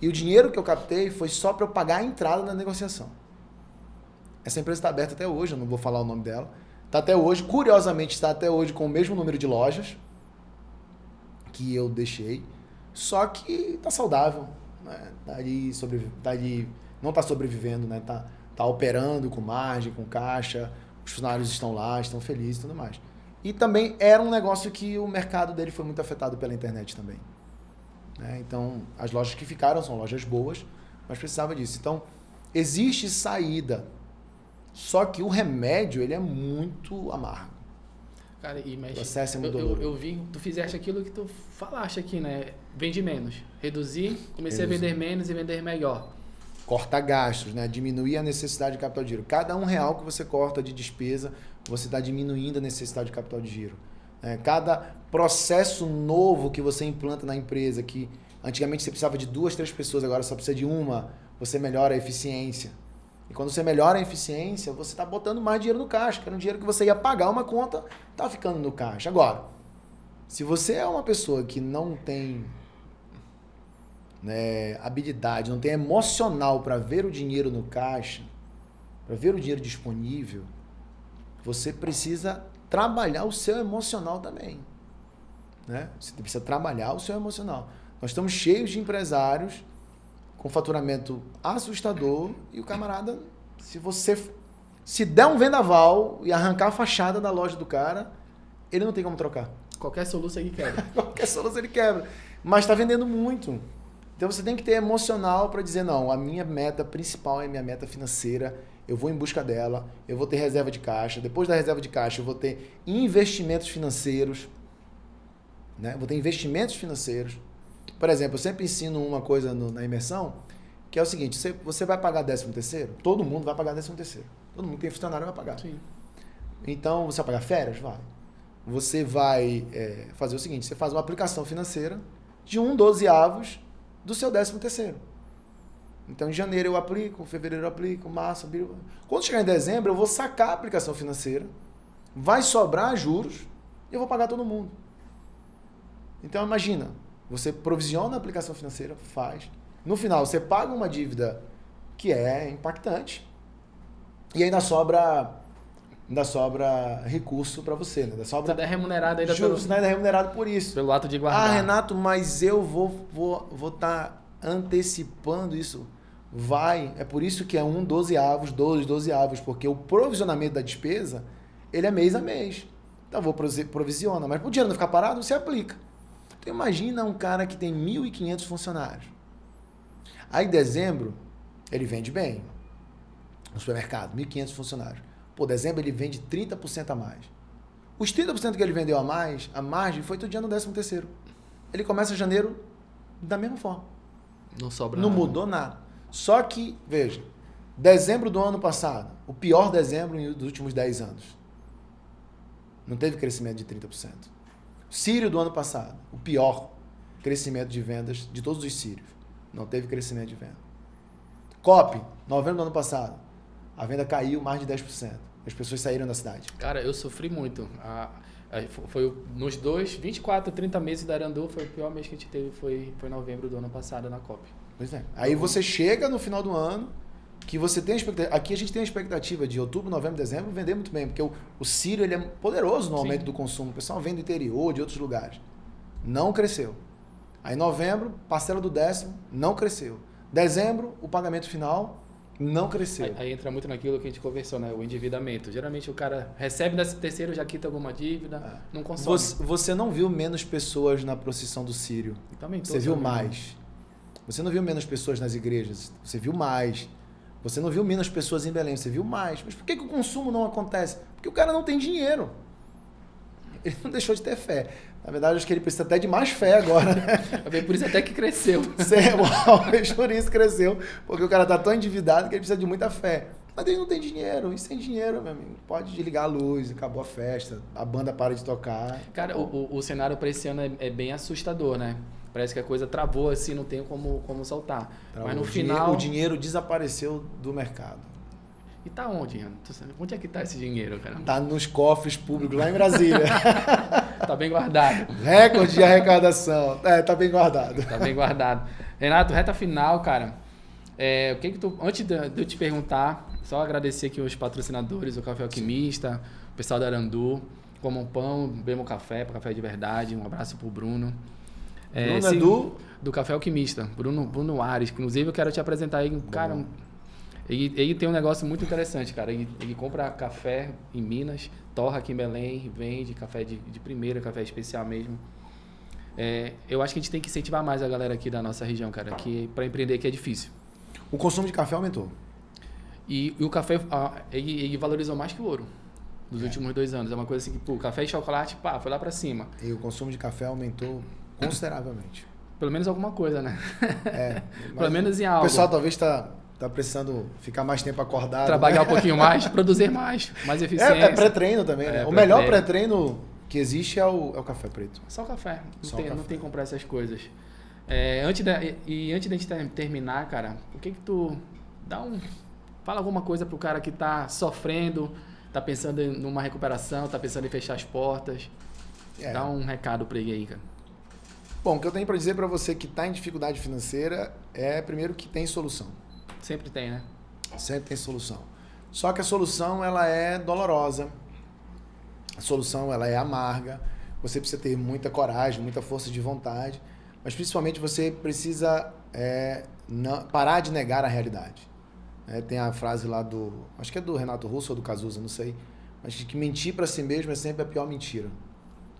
E o dinheiro que eu captei foi só para eu pagar a entrada na negociação. Essa empresa está aberta até hoje, eu não vou falar o nome dela. Está até hoje, curiosamente, está até hoje com o mesmo número de lojas que eu deixei, só que está saudável, né? Tá ali, não está sobrevivendo, né? Tá operando com margem, com caixa, os funcionários estão lá, estão felizes e tudo mais. E também era um negócio que o mercado dele foi muito afetado pela internet também. Né? Então, as lojas que ficaram são lojas boas, mas precisava disso. Então, existe saída, só que o remédio ele é muito amargo. Cara, e mexe. O processo é muito doloroso. Eu vi, tu fizeste aquilo que tu falaste aqui, né? Vende menos. Reduzir, comecei a vender menos e vender melhor. Corta gastos, né? Diminuir a necessidade de capital de giro. Cada R$1 que você corta de despesa, você está diminuindo a necessidade de capital de giro. Cada processo novo que você implanta na empresa, que antigamente você precisava de 2, 3 pessoas, agora só precisa de uma, você melhora a eficiência. E quando você melhora a eficiência, você está botando mais dinheiro no caixa, que era um dinheiro que você ia pagar uma conta, está ficando no caixa. Agora, se você é uma pessoa que não tem habilidade, não tem emocional para ver o dinheiro no caixa, para ver o dinheiro disponível, você precisa trabalhar o seu emocional também. Né? Você precisa trabalhar o seu emocional. Nós estamos cheios de empresários com faturamento assustador e o camarada, se der um vendaval e arrancar a fachada da loja do cara, ele não tem como trocar. Qualquer solução ele quebra. Qualquer solução ele quebra. Mas está vendendo muito. Então você tem que ter emocional para dizer, não, a minha meta principal é a minha meta financeira, eu vou em busca dela, eu vou ter reserva de caixa, depois da reserva de caixa eu vou ter investimentos financeiros, né? Vou ter investimentos financeiros. Por exemplo, eu sempre ensino uma coisa na imersão, que é o seguinte, você vai pagar 13º? Todo mundo vai pagar 13º. Todo mundo que tem funcionário vai pagar. Sim. Então, você vai pagar férias? Vai. Você vai fazer o seguinte, você faz uma aplicação financeira de 1/12 do seu 13º. Então, em janeiro eu aplico, em fevereiro eu aplico, março, abril. Quando chegar em dezembro, eu vou sacar a aplicação financeira, vai sobrar juros e eu vou pagar todo mundo. Então, imagina, você provisiona a aplicação financeira, faz. No final, você paga uma dívida que é impactante e ainda sobra recurso para você. Né? Ainda sobra você é remunerado ainda juros, ainda é remunerado por isso. Pelo ato de guardar. Ah, Renato, mas eu vou estar antecipando isso. Vai. É por isso que é 1/12, 2/12, porque o provisionamento da despesa, ele é mês a mês. Então, vou provisiona. Mas para o dinheiro não ficar parado, você aplica. Então, imagina um cara que tem 1.500 funcionários. Aí, em dezembro, ele vende bem no supermercado, 1.500 funcionários. Pô, dezembro ele vende 30% a mais. Os 30% que ele vendeu a mais, a margem foi todo dia no 13º. Ele começa janeiro da mesma forma. Não sobra Não nada. mudou nada. Só que, veja, dezembro do ano passado, o pior dezembro dos últimos 10 anos. Não teve crescimento de 30%. Sírio do ano passado, o pior crescimento de vendas de todos os sírios. Não teve crescimento de venda. COP, novembro do ano passado, a venda caiu mais de 10%. As pessoas saíram da cidade. Cara, eu sofri muito. Foi nos 24, 30 meses da Arandu, foi o pior mês que a gente teve, foi novembro do ano passado na COP. Pois é. Aí você chega no final do ano, que você tem a expectativa. Aqui a gente tem a expectativa de outubro, novembro, dezembro vender muito bem, porque o sírio ele é poderoso no aumento do consumo. O pessoal vem do interior, de outros lugares. Não cresceu. Aí novembro, parcela do 10º, não cresceu. Dezembro, o pagamento final não cresceu. Aí entra muito naquilo que a gente conversou, né? O endividamento. Geralmente o cara recebe nesse terceiro, já quita alguma dívida, não consome. Você não viu menos pessoas na procissão do sírio. Também você viu mais. Você não viu menos pessoas nas igrejas. Você viu mais. Você não viu menos pessoas em Belém. Você viu mais. Mas por que o consumo não acontece? Porque o cara não tem dinheiro. ele não deixou de ter fé. Na verdade, acho que ele precisa até de mais fé agora, né? Por isso até que cresceu. Talvez por isso cresceu, porque o cara tá tão endividado que ele precisa de muita fé. Mas ele não tem dinheiro, e sem dinheiro, meu amigo, pode desligar a luz, acabou a festa, a banda para de tocar. Cara, o cenário para esse ano é bem assustador, né? Parece que a coisa travou assim, não tem como soltar. Travou. Mas no final... O dinheiro desapareceu do mercado. E tá onde, Ian? Onde é que tá esse dinheiro, cara? Tá nos cofres públicos lá em Brasília. Tá bem guardado. Recorde de arrecadação. Tá bem guardado. Tá bem guardado. Renato, reta final, cara. O que tu... Antes de eu te perguntar, só agradecer aqui os patrocinadores, o Café Alquimista, o pessoal da Arandu, comam pão, bebam café, para café de verdade. Um abraço pro Bruno. Bruno é do Café Alquimista, Bruno Ares. Inclusive, eu quero te apresentar aí, cara. Ele tem um negócio muito interessante, cara. Ele compra café em Minas, torra aqui em Belém, vende café de primeira, café especial mesmo. Eu acho que a gente tem que incentivar mais a galera aqui da nossa região, cara, que para empreender aqui é difícil. O consumo de café aumentou. E o café, ele valorizou mais que o ouro nos últimos 2 anos. É uma coisa assim que, café e chocolate, foi lá para cima. E o consumo de café aumentou consideravelmente. Pelo menos alguma coisa, né? Pelo menos em algo. O pessoal talvez tá precisando ficar mais tempo acordado. Trabalhar um pouquinho mais, produzir mais eficiência. É pré-treino também, né? O melhor pré-treino que existe é o café preto. Só o café. Não tem que comprar essas coisas. Antes de a gente terminar, cara, o que tu fala alguma coisa pro cara que tá sofrendo, tá pensando numa recuperação, tá pensando em fechar as portas. Dá um recado pra ele aí, cara. Bom, o que eu tenho para dizer para você que está em dificuldade financeira é, primeiro, que tem solução. Sempre tem, né? Sempre tem solução. Só que a solução, ela é dolorosa. A solução, ela é amarga. Você precisa ter muita coragem, muita força de vontade. Mas, principalmente, você precisa parar de negar a realidade. Tem a frase lá acho que é do Renato Russo ou do Cazuza, não sei. Mas que mentir para si mesmo é sempre a pior mentira.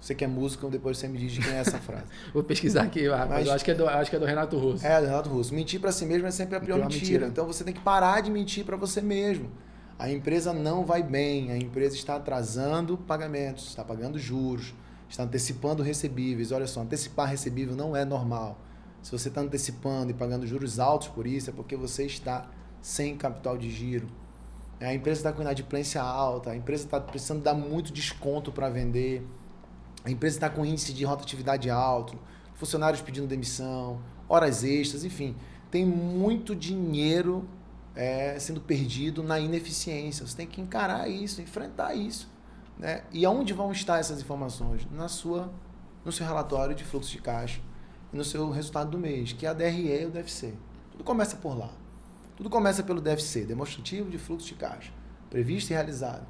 Você que é músico, depois você me diz de quem é essa frase. Vou pesquisar aqui, mas eu acho que é do Renato Russo. Do Renato Russo. Mentir para si mesmo é sempre a pior mentira. Então você tem que parar de mentir para você mesmo. A empresa não vai bem, a empresa está atrasando pagamentos, está pagando juros, está antecipando recebíveis. Olha só, antecipar recebível não é normal. Se você está antecipando e pagando juros altos por isso, é porque você está sem capital de giro. A empresa está com inadimplência alta, a empresa está precisando dar muito desconto para vender. A empresa está com índice de rotatividade alto, funcionários pedindo demissão, horas extras, enfim. Tem muito dinheiro sendo perdido na ineficiência. Você tem que encarar isso, enfrentar isso. Né? E aonde vão estar essas informações? No seu relatório de fluxo de caixa e no seu resultado do mês, que é a DRE e o DFC. Tudo começa por lá. Tudo começa pelo DFC, demonstrativo de fluxo de caixa, previsto e realizado.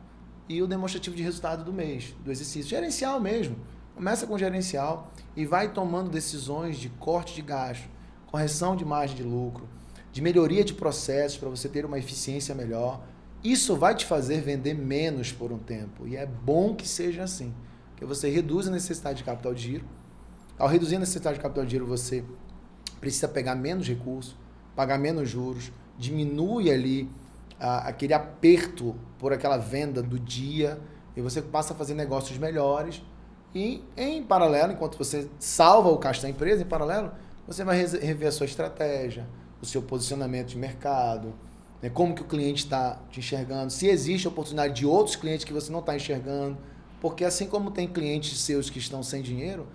E o demonstrativo de resultado do mês, do exercício. Gerencial mesmo. Começa com gerencial e vai tomando decisões de corte de gasto, correção de margem de lucro, de melhoria de processos para você ter uma eficiência melhor. Isso vai te fazer vender menos por um tempo. E é bom que seja assim. Porque você reduz a necessidade de capital de giro. Ao reduzir a necessidade de capital de giro, você precisa pegar menos recursos, pagar menos juros, diminui ali aquele aperto por aquela venda do dia e você passa a fazer negócios melhores e, em paralelo, enquanto você salva o caixa da empresa, em paralelo, você vai rever a sua estratégia, o seu posicionamento de mercado, né, como que o cliente está te enxergando, se existe oportunidade de outros clientes que você não está enxergando, porque assim como tem clientes seus que estão sem dinheiro,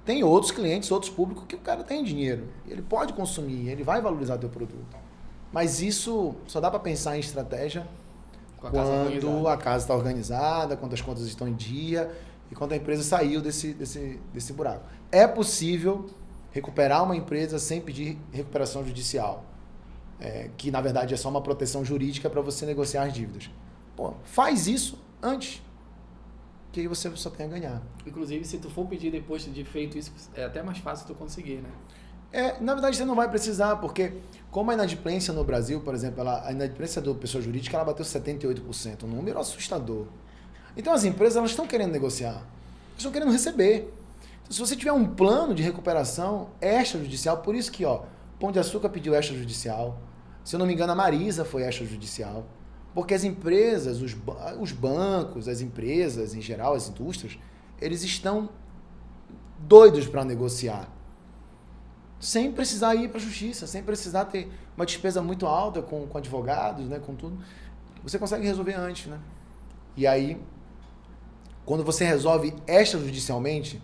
tem outros clientes, outros públicos que o cara tem dinheiro, ele pode consumir, ele vai valorizar o teu produto. Mas isso só dá para pensar em estratégia quando a casa está organizada, quando as contas estão em dia e quando a empresa saiu desse buraco. É possível recuperar uma empresa sem pedir recuperação judicial, que na verdade é só uma proteção jurídica para você negociar as dívidas. Faz isso antes, que aí você só tem a ganhar. Inclusive, se tu for pedir depois de feito isso, é até mais fácil tu conseguir, né? Na verdade, você não vai precisar, porque como a inadimplência no Brasil, por exemplo, a inadimplência da pessoa jurídica, ela bateu 78%, um número assustador. Então, as empresas elas estão querendo negociar, elas estão querendo receber. Então, se você tiver um plano de recuperação extrajudicial, por isso que, Pão de Açúcar pediu extrajudicial, se eu não me engano, a Marisa foi extrajudicial, porque as empresas, os bancos, as empresas, em geral, as indústrias, eles estão doidos para negociar. Sem precisar ir para a justiça, sem precisar ter uma despesa muito alta com advogados, né, com tudo. Você consegue resolver antes, né? E aí, quando você resolve extrajudicialmente,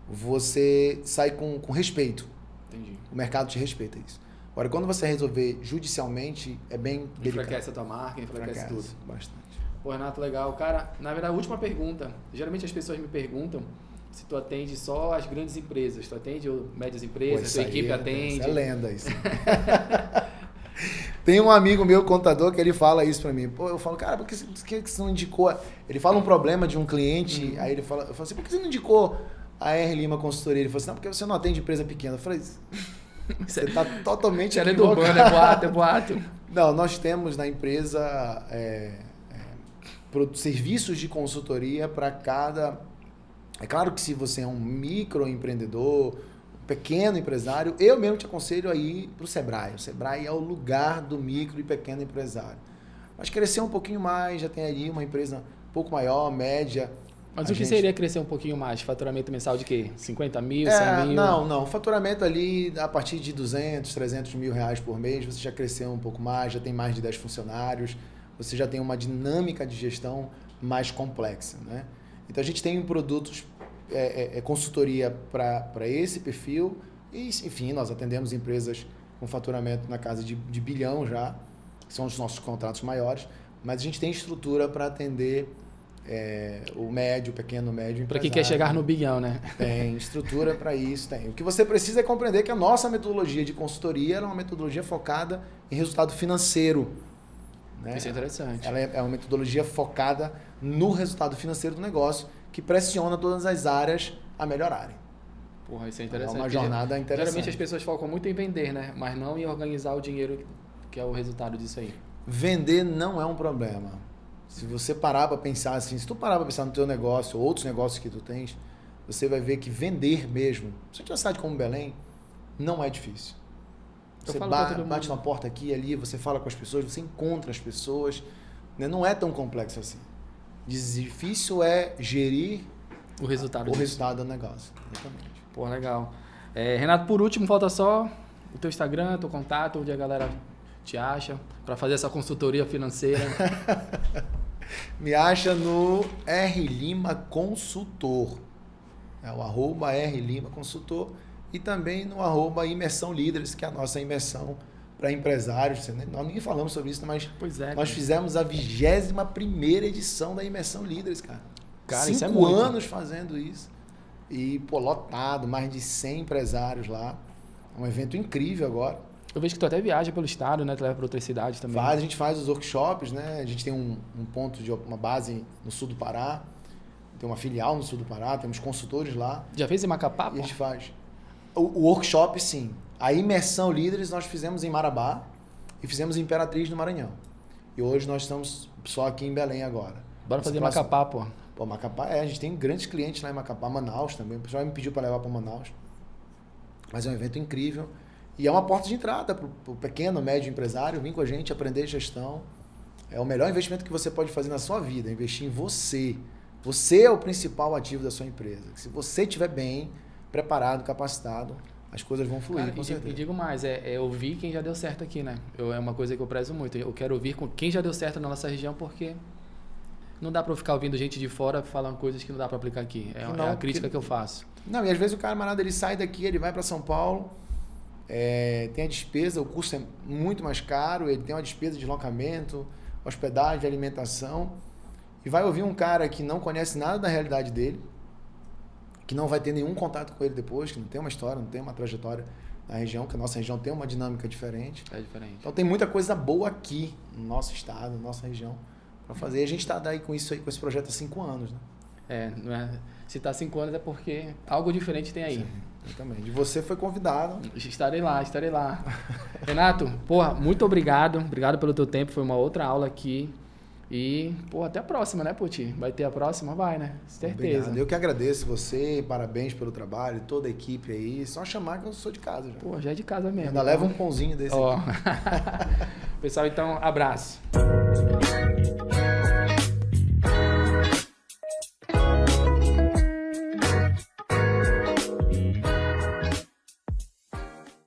você sai com respeito. Entendi. O mercado te respeita isso. Agora, quando você resolver judicialmente, é bem delicado. Enfraquece a tua marca, enfraquece tudo. Bastante. Pô, Renato, legal. Cara, na verdade, a última pergunta. Geralmente as pessoas me perguntam se tu atende só as grandes empresas. Tu atende médias empresas, tua equipe atende. Isso é lenda, isso. Tem um amigo meu, contador, que ele fala isso pra mim. Pô, eu falo, cara, por que você não indicou? Ele fala um problema de um cliente, aí eu falo assim, por que você não indicou a R Lima Consultoria? Ele falou assim, não, porque você não atende empresa pequena. Eu falei, você tá totalmente equivocado. É boato. Não, nós temos na empresa serviços de consultoria para cada... É claro que se você é um microempreendedor, um pequeno empresário, eu mesmo te aconselho a ir para o Sebrae. O Sebrae é o lugar do micro e pequeno empresário. Mas crescer um pouquinho mais, já tem ali uma empresa um pouco maior, média. Mas o que seria crescer um pouquinho mais? Faturamento mensal de quê? 50 mil, 100 mil? Não. Faturamento ali, a partir de 200, 300 mil reais por mês, você já cresceu um pouco mais, já tem mais de 10 funcionários, você já tem uma dinâmica de gestão mais complexa, né? Então, a gente tem produtos, consultoria para esse perfil e, enfim, nós atendemos empresas com faturamento na casa de bilhão já, são os nossos contratos maiores, mas a gente tem estrutura para atender o médio, pequeno, médio empresário. Para quem quer chegar no bilhão, né? Tem estrutura para isso, tem. O que você precisa é compreender que a nossa metodologia de consultoria é uma metodologia focada em resultado financeiro. Né? Isso é interessante. Ela é uma metodologia focada no resultado financeiro do negócio, que pressiona todas as áreas a melhorarem. Porra, isso é interessante. É uma jornada interessante. Geralmente as pessoas focam muito em vender, né? Mas não em organizar o dinheiro, que é o resultado disso aí. Vender não é um problema. Se você parar para pensar assim, se tu parar para pensar no teu negócio, ou outros negócios que tu tens, você vai ver que vender mesmo, se você tiver uma cidade como Belém, não é difícil. Você bate na porta aqui e ali, você fala com as pessoas, você encontra as pessoas, né? Não é tão complexo assim. Difícil é gerir o resultado do negócio. Exatamente. Pô, legal. Renato, por último, falta só o teu Instagram, teu contato, onde a galera te acha, para fazer essa consultoria financeira. Me acha no R Lima Consultor. É o @R Lima Consultor. E também no @Imersão Líderes, que é a nossa imersão para empresários. Nós nem falamos sobre isso, mas nós fizemos a 21ª edição da Imersão Líderes, cara. Cara, 5 isso é muito. anos fazendo isso. E, lotado, mais de 100 empresários lá. É um evento incrível agora. Eu vejo que tu até viaja pelo estado, né? Tu leva para outras cidades também. A gente faz os workshops, né? A gente tem um ponto uma base no sul do Pará. Tem uma filial no sul do Pará, temos consultores lá. Já fez em Macapá? E a gente faz. O workshop, sim. A imersão líderes nós fizemos em Marabá e fizemos em Imperatriz, no Maranhão. E hoje nós estamos só aqui em Belém agora. Bora fazer Macapá, pô. Pô, Macapá, a gente tem grandes clientes lá em Macapá, Manaus também. O pessoal me pediu para levar para Manaus. Mas é um evento incrível. E é uma porta de entrada para o pequeno, médio empresário vir com a gente, aprender gestão. É o melhor investimento que você pode fazer na sua vida, investir em você. Você é o principal ativo da sua empresa. Se você estiver bem, preparado, capacitado, as coisas vão fluir. Cara, com certeza. E digo mais, ouvir quem já deu certo aqui, né? É uma coisa que eu prezo muito. Eu quero ouvir com quem já deu certo na nossa região, porque não dá para ficar ouvindo gente de fora falando coisas que não dá para aplicar aqui. É a crítica que eu faço. Não, e às vezes o camarada ele sai daqui, ele vai para São Paulo, tem a despesa, o custo é muito mais caro, ele tem uma despesa de deslocamento, hospedagem, alimentação, e vai ouvir um cara que não conhece nada da realidade dele, que não vai ter nenhum contato com ele depois, que não tem uma história, não tem uma trajetória na região, que a nossa região tem uma dinâmica diferente. É diferente. Então tem muita coisa boa aqui, no nosso estado, na nossa região, para fazer. E a gente está daí com isso aí, com esse projeto há 5 anos, né? Não é? Se está 5 anos é porque algo diferente tem aí. Sim, exatamente. E você foi convidado. Estarei lá. Renato, porra, muito obrigado. Obrigado pelo teu tempo, foi uma outra aula aqui. E, pô, até a próxima, né, Puti? Vai ter a próxima? Vai, né? Certeza. Obrigado. Eu que agradeço você, parabéns pelo trabalho, toda a equipe aí. Só chamar que eu sou de casa já. Pô, já é de casa mesmo. Ainda leva um pãozinho desse aqui. Pessoal, então, abraço.